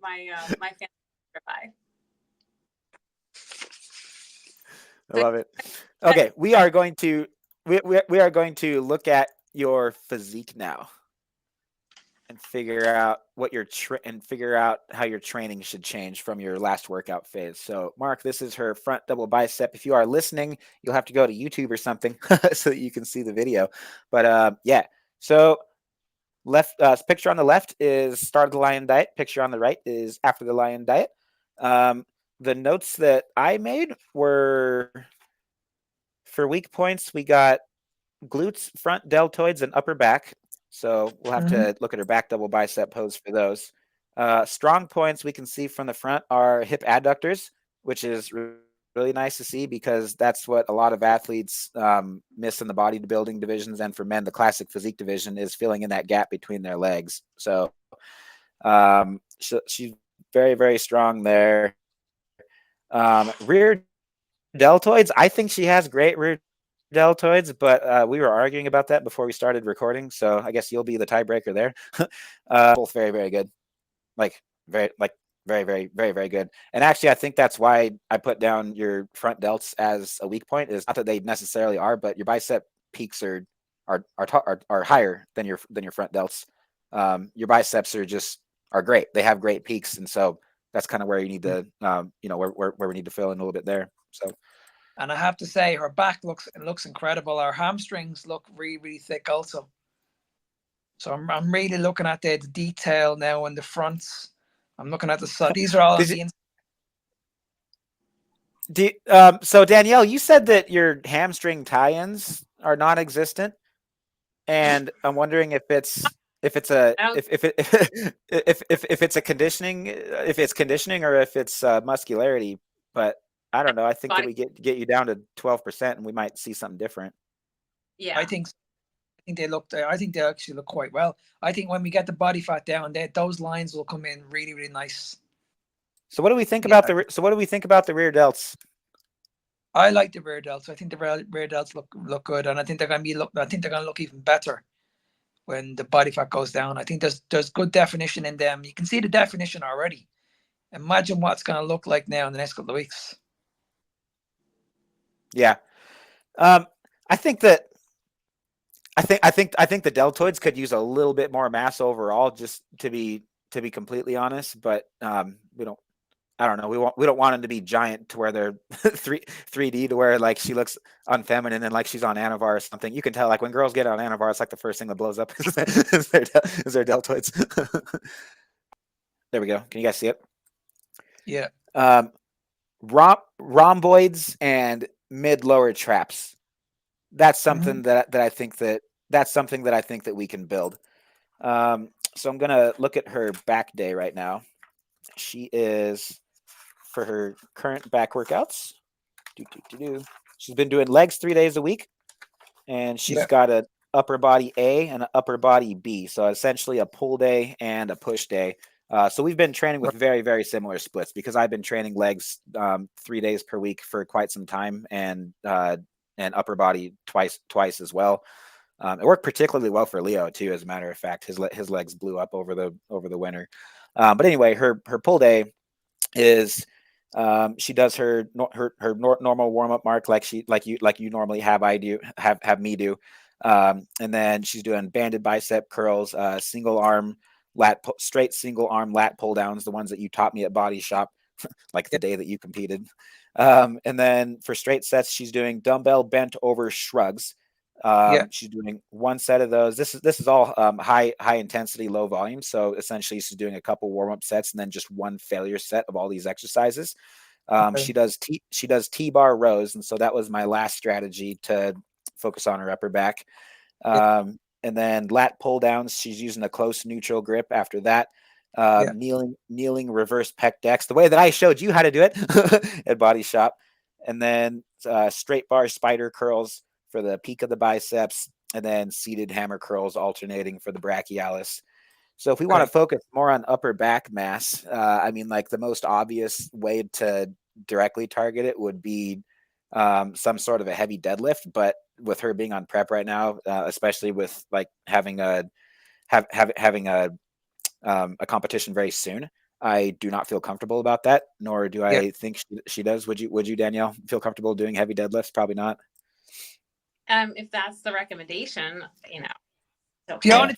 My family ribeye. I love it. Okay, we are going to look at your physique now. and figure out what figure out how your training should change from your last workout phase. So, Mark, this is her front double bicep. If you are listening, you'll have to go to YouTube or something so that you can see the video. But yeah, so left picture on the left is start of the Lion diet. Picture on the right is after the Lion diet. The notes that I made were for weak points. We got glutes, front deltoids, and upper back. So we'll have to look at her back double bicep pose for those. Strong points we can see from the front are hip adductors, which is really nice to see because that's what a lot of athletes miss in the bodybuilding divisions. And for men, the classic physique division is filling in that gap between their legs. So she's very, very strong there. Rear deltoids, I think she has great rear deltoids, but we were arguing about that before we started recording, so I guess you'll be the tiebreaker there. Both very, very good. Very, very, very good. And actually, I think that's why I put down your front delts as a weak point. Is not that they necessarily are, but your bicep peaks are higher than your front delts. Your biceps are great. They have great peaks, and so that's kind of where you need to, where we need to fill in a little bit there. So. And I have to say, her back looks incredible. Her hamstrings look really, really thick also. So I'm really looking at the detail now in the fronts. I'm looking at the side. These are all on the inside. So Danielle, you said that your hamstring tie-ins are non-existent, and I'm wondering if it's conditioning or if it's muscularity, but I don't know. I think that we get you down to 12%, and we might see something different. Yeah, I think they actually look quite well. I think when we get the body fat down, those lines will come in really, really nice. So what do we think about the rear delts? I like the rear delts. I think the rear delts look good, and I think they're going to look even better when the body fat goes down. I think there's good definition in them. You can see the definition already. Imagine what it's going to look like now in the next couple of weeks. Yeah. I think the deltoids could use a little bit more mass overall, just to be completely honest, but I don't know. We don't want them to be giant to where they're 3D to where like she looks unfeminine and like she's on Anavar or something. You can tell like when girls get on Anavar, it's like the first thing that blows up is their deltoids. There we go. Can you guys see it? Yeah. Rhomboids and mid-lower traps. That's something that I think that we can build. So I'm gonna look at her back day right now. She is, for her current back workouts, she's been doing legs 3 days a week, and she's got an upper body A and an upper body B. So essentially a pull day and a push day. So we've been training with very, very similar splits because I've been training legs 3 days per week for quite some time, and upper body twice as well. It worked particularly well for Leo too. As a matter of fact, his legs blew up over the winter. But anyway, her pull day is she does her normal warm up, Mark, like you normally have me do, and then she's doing banded bicep curls, single arm straight single arm lat pull downs, the ones that you taught me at Body Shop, like the day that you competed. And then for straight sets, she's doing dumbbell bent over shrugs. She's doing one set of those. This is all high intensity, low volume. So essentially she's doing a couple warm-up sets and then just one failure set of all these exercises. She does T-bar rows. And so that was my last strategy to focus on her upper back. And then lat pull downs, she's using a close neutral grip after that. Kneeling reverse pec decks, the way that I showed you how to do it at Body Shop. And then straight bar spider curls for the peak of the biceps, and then seated hammer curls alternating for the brachialis. So if we want to focus more on upper back mass, I mean, like the most obvious way to directly target it would be some sort of a heavy deadlift. But with her being on prep right now, especially with like having a competition very soon, I do not feel comfortable about that, nor do I think she does. Would you, Danielle, feel comfortable doing heavy deadlifts? Probably not. If that's the recommendation, okay.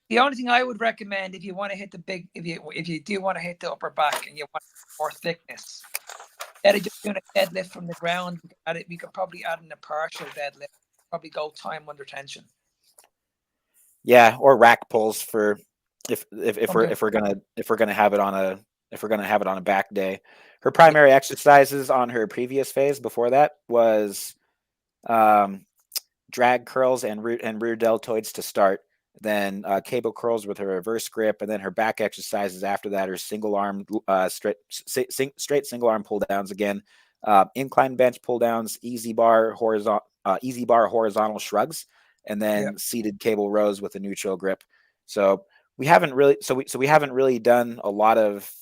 The only thing I would recommend if you want to hit if you do want to hit the upper back and you want more thickness, instead of just doing a deadlift from the ground, we could probably add in a partial deadlift. Probably go time under tension. Yeah, or rack pulls for if we're gonna have it on a back day. Her primary exercises on her previous phase before that was drag curls and rear deltoids to start, then cable curls with her reverse grip, and then her back exercises after that are single arm straight single arm pull downs again, incline bench pull downs, easy bar horizontal shrugs, and then seated cable rows with a neutral grip. So we haven't really done a lot of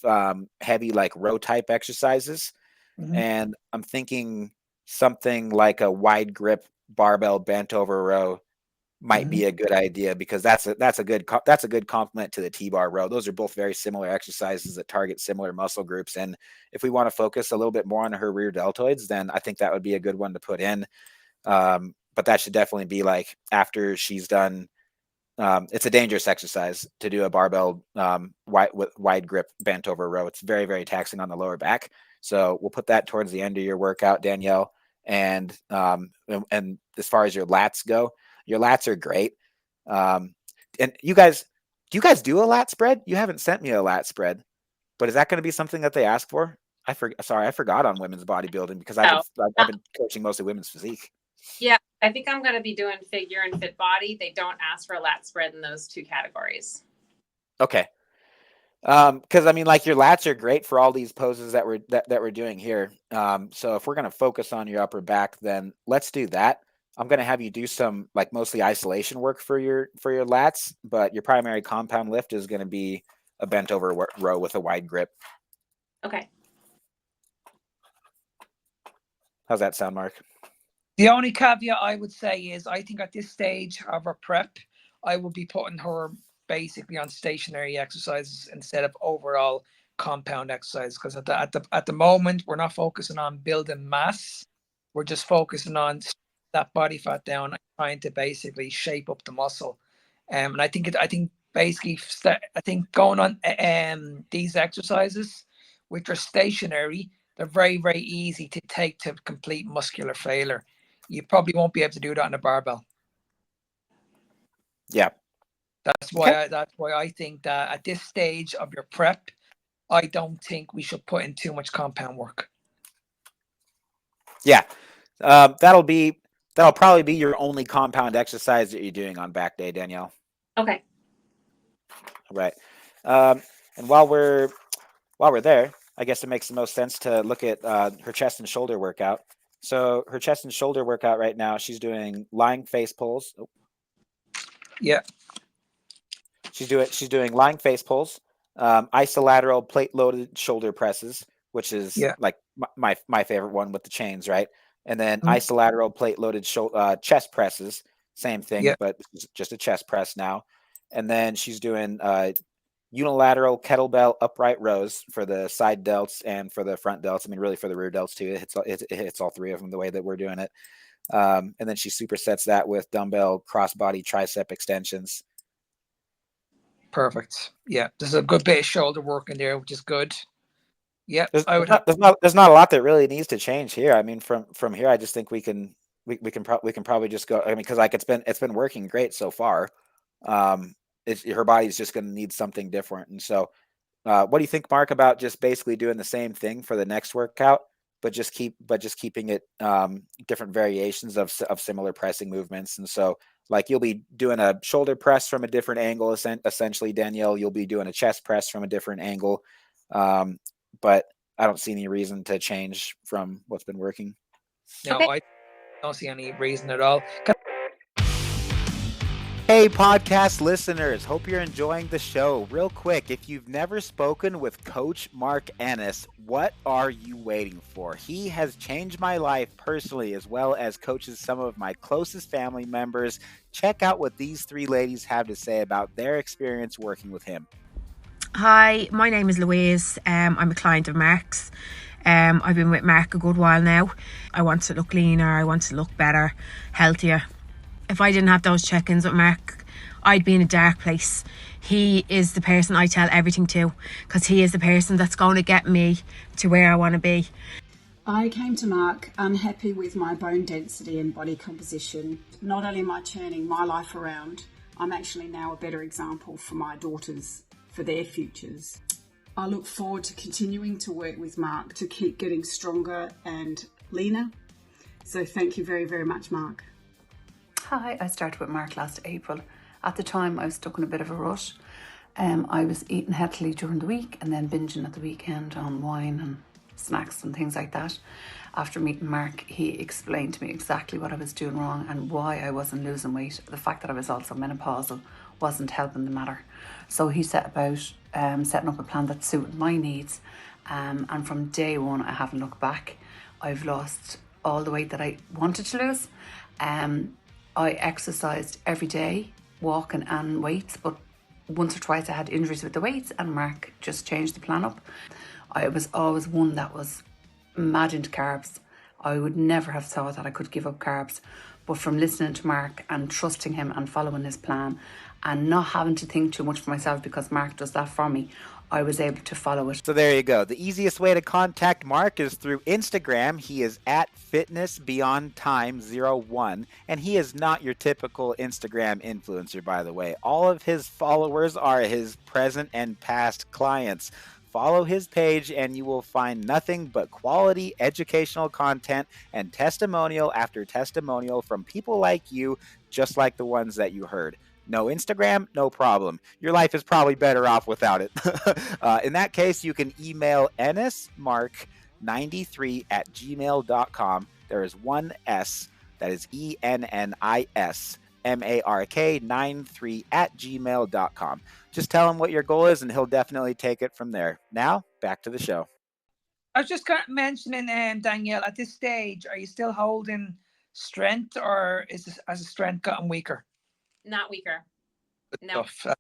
heavy like row type exercises, and I'm thinking something like a wide grip barbell bent over row might be a good idea, because that's a good complement to the T-bar row. Those are both very similar exercises that target similar muscle groups, and if we want to focus a little bit more on her rear deltoids, then I think that would be a good one to put in. But that should definitely be like after she's done. It's a dangerous exercise to do a barbell wide grip bent over row. It's very, very taxing on the lower back. So we'll put that towards the end of your workout, Danielle. And as far as your lats go, your lats are great. And do you guys do a lat spread? You haven't sent me a lat spread, but is that going to be something that they ask for? I forgot on women's bodybuilding, because I've been coaching mostly women's physique. Yeah, I think I'm going to be doing figure and fit body. They don't ask for a lat spread in those two categories. Okay. Because I mean, like, your lats are great for all these poses that we're doing here. So if we're going to focus on your upper back, then let's do that. I'm going to have you do some like mostly isolation work for your lats, but your primary compound lift is going to be a bent over row with a wide grip. Okay. How's that sound, Mark? The only caveat I would say is I think at this stage of her prep, I will be putting her basically on stationary exercises instead of overall compound exercise, because at the moment we're not focusing on building mass. We're just focusing on that body fat down and trying to basically shape up the muscle. And I think going on these exercises, which are stationary, they're very, very easy to take to complete muscular failure. You probably won't be able to do that on a barbell. Yeah. That's why I think that at this stage of your prep, I don't think we should put in too much compound work. Yeah. That'll probably be your only compound exercise that you're doing on back day, Danielle. Okay. Right. And while we're there, I guess it makes the most sense to look at her chest and shoulder workout. So her chest and shoulder workout right now, she's doing lying face pulls. Oh. Yeah. She's doing lying face pulls, isolateral plate loaded shoulder presses, which is like my favorite one with the chains, right? And then isolateral plate loaded chest presses, same thing, but just a chest press now. And then she's doing unilateral kettlebell upright rows for the side delts and for the front delts. I mean, really for the rear delts too. It hits all three of them the way that we're doing it. And then she supersets that with dumbbell crossbody tricep extensions. Perfect. Yeah, there's a good bit of shoulder work in there, which is good. Yeah, there's not a lot that really needs to change here. I mean, from here, I just think we can probably just go. I mean, because like it's been working great so far. Her body's just going to need something different. And so, what do you think, Mark, about just basically doing the same thing for the next workout, but just keeping it different variations of similar pressing movements? And so, like, you'll be doing a shoulder press from a different angle, essentially, Danielle. You'll be doing a chest press from a different angle, but I don't see any reason to change from what's been working. No, okay. I don't see any reason at all. Hey, podcast listeners, hope you're enjoying the show. Real quick, if you've never spoken with Coach Mark Ennis, what are you waiting for? He has changed my life personally, as well as coaches some of my closest family members. Check out what these three ladies have to say about their experience working with him. Hi, my name is Louise. I'm a client of Mark's. I've been with Mark a good while now. I want to look leaner, I want to look better, healthier. If I didn't have those check-ins with Mark, I'd be in a dark place. He is the person I tell everything to, because he is the person that's going to get me to where I want to be. I came to Mark unhappy with my bone density and body composition. Not only am I turning my life around, I'm actually now a better example for my daughters, for their futures. I look forward to continuing to work with Mark to keep getting stronger and leaner. So thank you very, very much, Mark. Hi, I started with Mark last April. At the time, I was stuck in a bit of a rut. I was eating heavily during the week and then binging at the weekend on wine and snacks and things like that. After meeting Mark, he explained to me exactly what I was doing wrong and why I wasn't losing weight. The fact that I was also menopausal wasn't helping the matter. So he set about setting up a plan that suited my needs. And from day one, I haven't looked back. I've lost all the weight that I wanted to lose. I exercised every day, walking and weights, but once or twice I had injuries with the weights and Mark just changed the plan up. I was always one that was mad into carbs. I would never have thought that I could give up carbs, but from listening to Mark and trusting him and following his plan and not having to think too much for myself because Mark does that for me, I was able to follow it. So there you go. The easiest way to contact Mark is through Instagram. He is at fitnessbeyondtime01, and he is not your typical Instagram influencer, by the way. All of his followers are his present and past clients. Follow his page and you will find nothing but quality educational content and testimonial after testimonial from people like you, just like the ones that you heard. No Instagram, no problem. Your life is probably better off without it. In that case, you can email ennismark93@gmail.com. There is one S, that is ENNISMARK93@gmail.com. Just tell him what your goal is and he'll definitely take it from there. Now, back to the show. I was just kind of mentioning, Danielle, at this stage, are you still holding strength has the strength gotten weaker? Not weaker. Good No. stuff.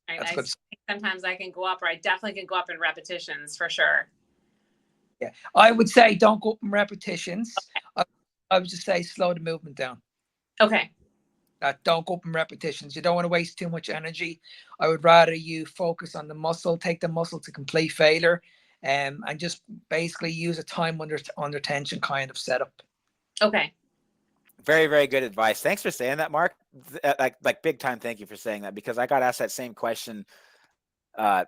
That's I good. think sometimes I can go up, or I definitely can go up in repetitions for sure. Yeah, I would say don't go up in repetitions. Okay. I would just say slow the movement down. Okay. Don't go up in repetitions. You don't want to waste too much energy. I would rather you focus on the muscle, take the muscle to complete failure, and just basically use a time under tension kind of setup. Okay. Very, very good advice. Thanks for saying that, Mark. Like big time. Thank you for saying that, because I got asked that same question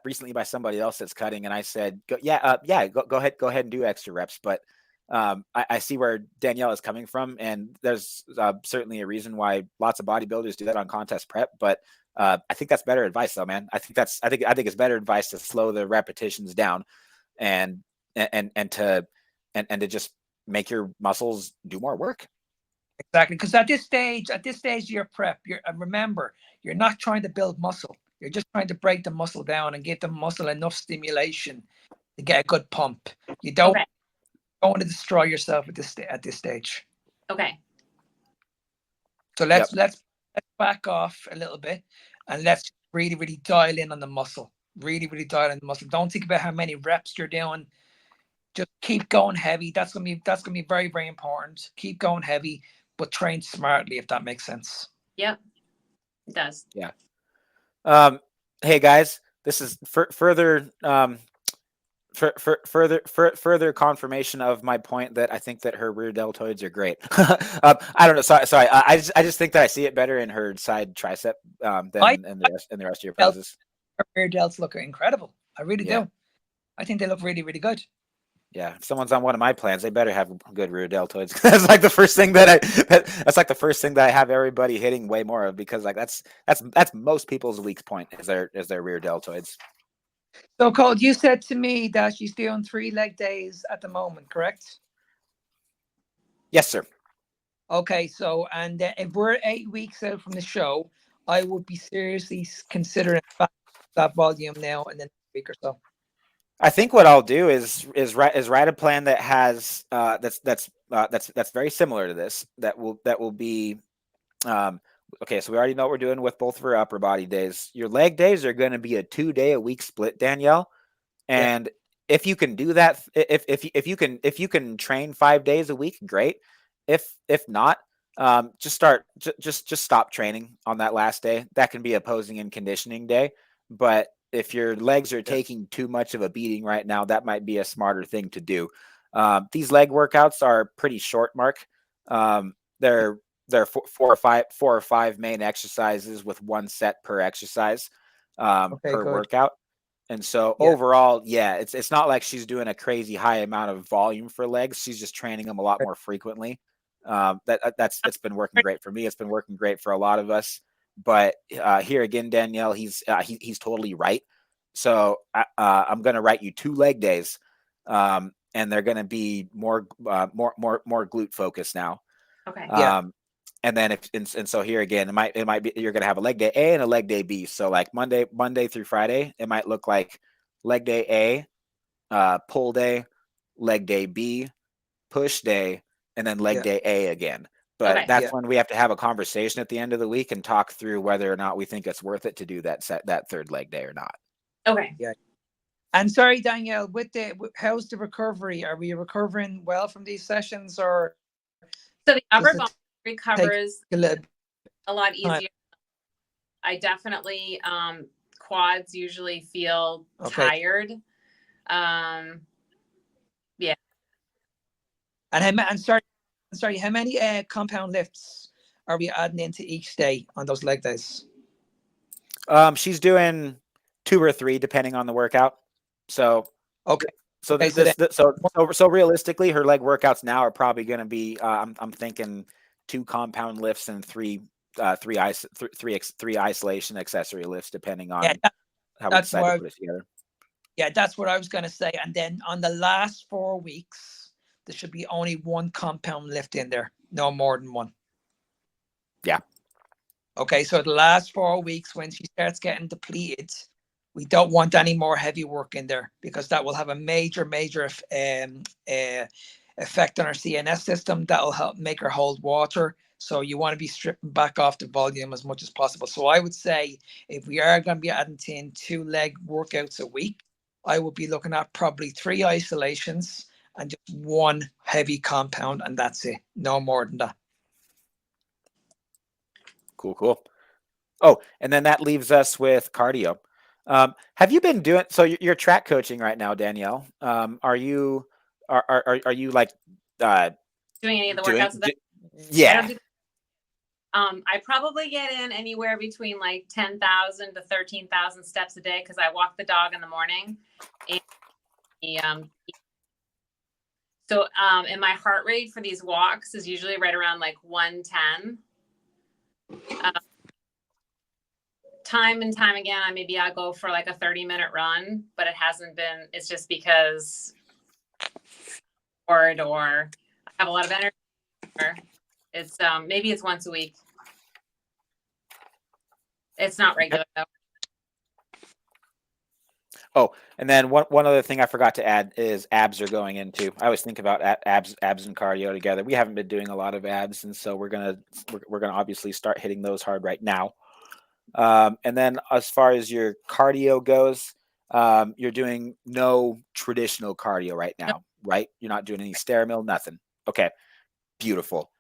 recently by somebody else that's cutting, and I said, go ahead and do extra reps. But I see where Danielle is coming from, and there's certainly a reason why lots of bodybuilders do that on contest prep. But I think that's better advice, though, man. I think it's better advice to slow the repetitions down, and to just make your muscles do more work. Exactly, because at this stage of your prep, remember, you're not trying to build muscle. You're just trying to break the muscle down and give the muscle enough stimulation to get a good pump. You don't want to destroy yourself at this stage. Okay. So let's back off a little bit and let's really, really dial in on the muscle. Really, really dial in the muscle. Don't think about how many reps you're doing. Just keep going heavy. That's gonna be very, very important. Keep going heavy, but train smartly, if that makes sense. Yep, it does. Yeah. Hey guys, this is further confirmation of my point that I think that her rear deltoids are great. I don't know. Sorry. I just think that I see it better in her side tricep than in the rest of your poses. Her rear delts look incredible. I really do. I think they look really, really good. Yeah, if someone's on one of my plans, they better have good rear deltoids. That's like the first thing that I have everybody hitting way more of, because like that's most people's weak point is their rear deltoids. So Cole, you said to me that she's doing 3 leg days at the moment, correct? Yes, sir. Okay, so and if we're 8 weeks out from the show, I would be seriously considering that volume now in the next week or so. I think what I'll do is write a plan that has that's very similar to this. That will be okay. So we already know what we're doing with both of our upper body days. Your leg days are going to be a 2-day-a-week split, Danielle. And if you can do that, if you can train 5 days a week, great. If not, just stop training on that last day. That can be a posing and conditioning day, but if your legs are taking too much of a beating right now, that might be a smarter thing to do. These leg workouts are pretty short, Mark. They're four or five main exercises with one set per exercise Okay, per good. workout. And so Yeah. overall, yeah, it's not like she's doing a crazy high amount of volume for legs. She's just training them a lot more frequently. It's been working great for me. It's been working great for a lot of us. But here again, Danielle, he's totally right. So I'm going to write you 2 leg days, and they're going to be more glute focused now. Okay. Yeah. And then so here again, it might be you're going to have a leg day A and a leg day B. So like Monday through Friday, it might look like leg day A, pull day, leg day B, push day, and then leg day A again. But Okay. that's when we have to have a conversation at the end of the week and talk through whether or not we think it's worth it to do that 3rd leg day or not. Okay. Yeah. And sorry, Danielle, how's the recovery? Are we recovering well from these sessions, or so the upper body recovers a lot easier. I definitely quads usually feel tired. Yeah. And sorry, how many compound lifts are we adding into each day on those leg days? She's doing 2 or 3 depending on the workout. So okay. So so realistically, her leg workouts now are probably going to be I'm thinking 2 compound lifts and 3 isolation accessory lifts depending on how we decide to put it together. Yeah, that's what I was going to say. And then on the last 4 weeks, there should be only 1 compound lift in there, no more than 1. Yeah. Okay, so the last 4 weeks, when she starts getting depleted, we don't want any more heavy work in there, because that will have a major effect on our CNS system. That will help make her hold water. So you want to be stripping back off the volume as much as possible. So I would say if we are going to be adding in 2 leg workouts a week, I would be looking at probably 3 isolations and just 1 heavy compound, and that's it. No more than that. Cool. Oh, and then that leaves us with cardio. Have you been doing, so you're track coaching right now, Danielle? Are you like doing any of the workouts? Yeah. I probably get in anywhere between like 10,000 to 13,000 steps a day, because I walk the dog in the morning. And and my heart rate for these walks is usually right around like 110. Time and time again, I'll go for like a 30-minute run, but it hasn't been, it's just because or I have a lot of energy, or it's maybe it's once a week. It's not regular though. Oh, and then one other thing I forgot to add is abs are going into. I always think about abs and cardio together. We haven't been doing a lot of abs, and so we're gonna obviously start hitting those hard right now. And then as far as your cardio goes, you're doing no traditional cardio right now, right? You're not doing any stair mill, nothing. Okay, beautiful.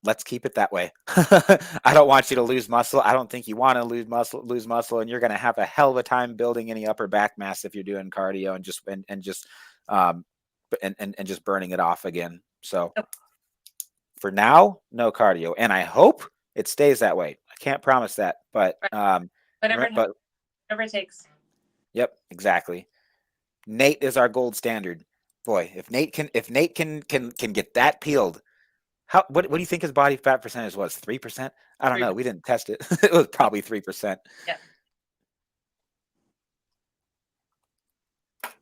Let's keep it that way. I don't want you to lose muscle. I don't think you want to lose muscle, and you're going to have a hell of a time building any upper back mass if you're doing cardio and just burning it off again. So for now, no cardio, and I hope it stays that way. I can't promise that, but whatever it takes. Yep, exactly. Nate is our gold standard. Boy, if Nate can get that peeled. What do you think his body fat percentage was? 3%? I don't know. We didn't test it. It was probably 3%. Yeah.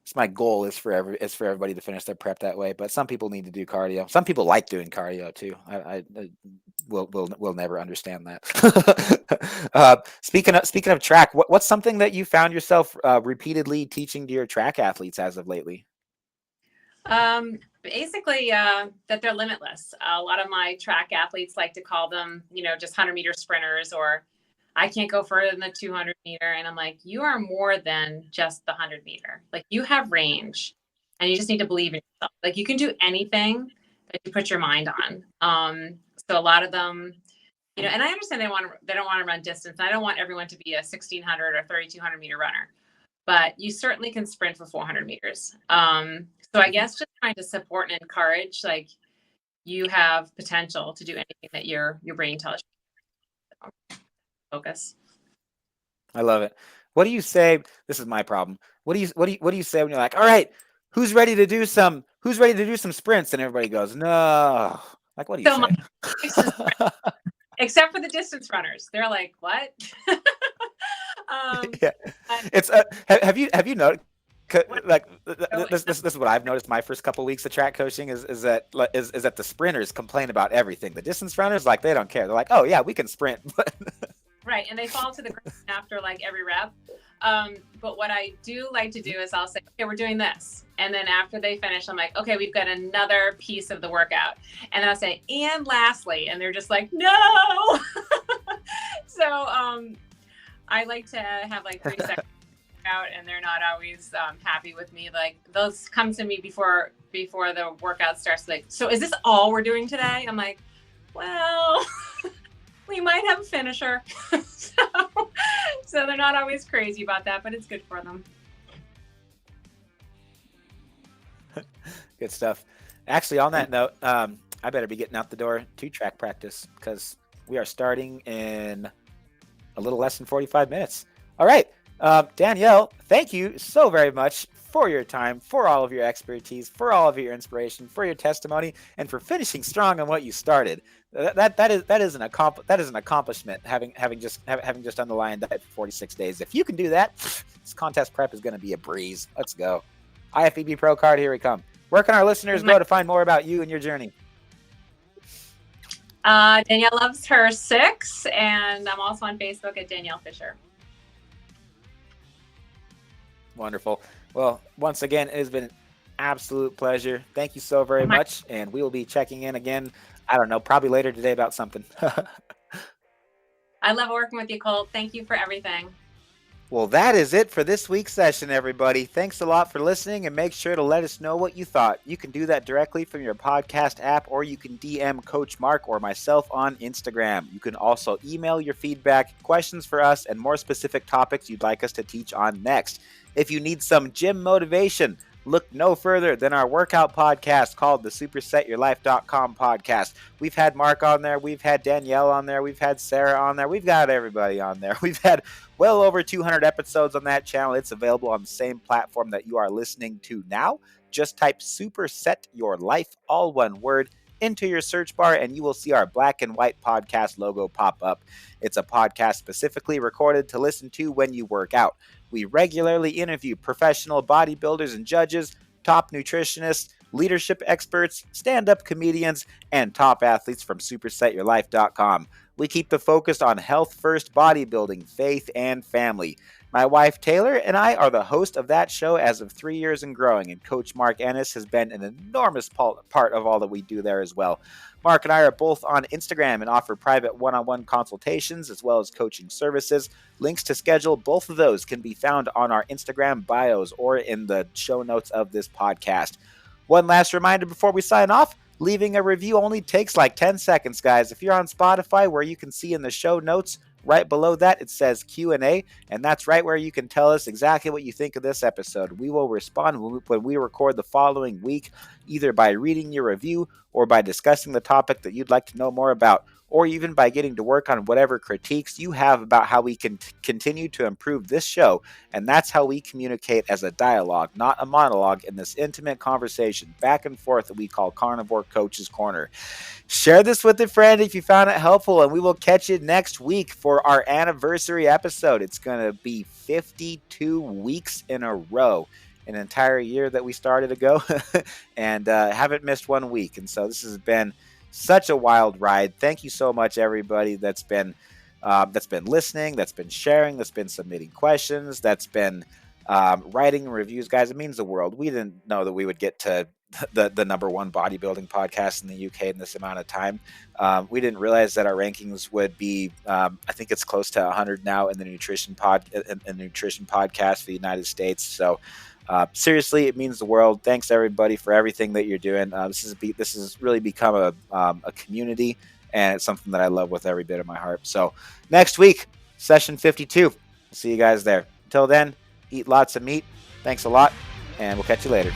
So my goal is for everybody to finish their prep that way. But some people need to do cardio. Some people like doing cardio too. We'll never understand that. Speaking of track, what's something that you found yourself repeatedly teaching to your track athletes as of lately? Basically, that they're limitless. A lot of my track athletes like to call them, just 100-meter sprinters, or I can't go further than the 200-meter. And I'm like, you are more than just the 100-meter. Like, you have range, and you just need to believe in yourself. Like, you can do anything that you put your mind on. So a lot of them, you know, and I understand they don't want to run distance. I don't want everyone to be a 1600 or 3200 meter runner, but you certainly can sprint for 400 meters. So I guess just trying to support and encourage, like, you have potential to do anything that your brain tells you. Focus. I love it. What do you say? This is my problem. What do you say when you're like, all right, who's ready to do some sprints? And everybody goes, no. Like, what do you So say? Except for the distance runners, they're like, what? Yeah. It's have you noticed, like, this is what I've noticed my first couple weeks of track coaching is that the sprinters complain about everything. The distance runners, like, they don't care. They're like, oh yeah, we can sprint. Right, and they fall to the ground after like every rep. But what I do like to do is I'll say, okay, we're doing this. And then after they finish, I'm like, okay, we've got another piece of the workout. And then I'll say, and lastly, and they're just like, no. So I like to have like 3 seconds out, and they're not always happy with me. Like, those come to me before the workout starts. Like, so is this all we're doing today? I'm like, well, we might have a finisher. So they're not always crazy about that, but it's good for them. Good stuff. Actually, on that note, I better be getting out the door to track practice because we are starting in a little less than 45 minutes. All right. Danielle, thank you so very much for your time, for all of your expertise, for all of your inspiration, for your testimony, and for finishing strong on what you started. That is an accomplishment. Having just done the Lion Diet for 46 days. If you can do that, this contest prep is going to be a breeze. Let's go. IFBB Pro Card, here we come. Where can our listeners go to find more about you and your journey? Danielle loves her 6, and I'm also on Facebook at Danielle Fischer. Wonderful. Well, once again, it has been an absolute pleasure. Thank you so very much. And we will be checking in again, I don't know, probably later today about something. I love working with you, Colt. Thank you for everything. Well, that is it for this week's session, everybody. Thanks a lot for listening, and make sure to let us know what you thought. You can do that directly from your podcast app, or you can DM Coach Mark or myself on Instagram. You can also email your feedback, questions for us, and more specific topics you'd like us to teach on next. If you need some gym motivation, look no further than our workout podcast called the SuperSetYourLife.com podcast. We've had Mark on there. We've had Danielle on there. We've had Sarah on there. We've got everybody on there. We've had well over 200 episodes on that channel. It's available on the same platform that you are listening to now. Just type Superset Your Life, all one word, into your search bar, and you will see our black and white podcast logo pop up. It's a podcast specifically recorded to listen to when you work out. We regularly interview professional bodybuilders and judges, top nutritionists, leadership experts, stand-up comedians, and top athletes from SuperSetYourLife.com. We keep the focus on health-first bodybuilding, faith, and family. My wife, Taylor, and I are the host of that show as of 3 years and growing, and Coach Mark Ennis has been an enormous part of all that we do there as well. Mark and I are both on Instagram and offer private one-on-one consultations as well as coaching services. Links to schedule both of those can be found on our Instagram bios or in the show notes of this podcast. One last reminder before we sign off, leaving a review only takes like 10 seconds, guys. If you're on Spotify, where you can see in the show notes, right below that, it says Q&A, and that's right where you can tell us exactly what you think of this episode. We will respond when we record the following week, either by reading your review or by discussing the topic that you'd like to know more about, or even by getting to work on whatever critiques you have about how we can continue to improve this show. And that's how we communicate as a dialogue, not a monologue, in this intimate conversation back and forth that we call Carnivore Coach's Corner. Share this with a friend if you found it helpful, and we will catch you next week for our anniversary episode. It's going to be 52 weeks in a row, an entire year that we started ago, and haven't missed 1 week. And so this has been such a wild ride. Thank you so much, everybody that's been listening, that's been sharing, that's been submitting questions, that's been writing reviews, guys. It means the world. We didn't know that we would get to the number one bodybuilding podcast in the UK in this amount of time. We didn't realize that our rankings would be, I think it's close to 100 now in the nutrition podcast for the United States. So seriously, it means the world. Thanks everybody for everything that you're doing. This has really become a community, and it's something that I love with every bit of my heart. So next week, session 52. See you guys there. Until then, eat lots of meat. Thanks a lot, and we'll catch you later.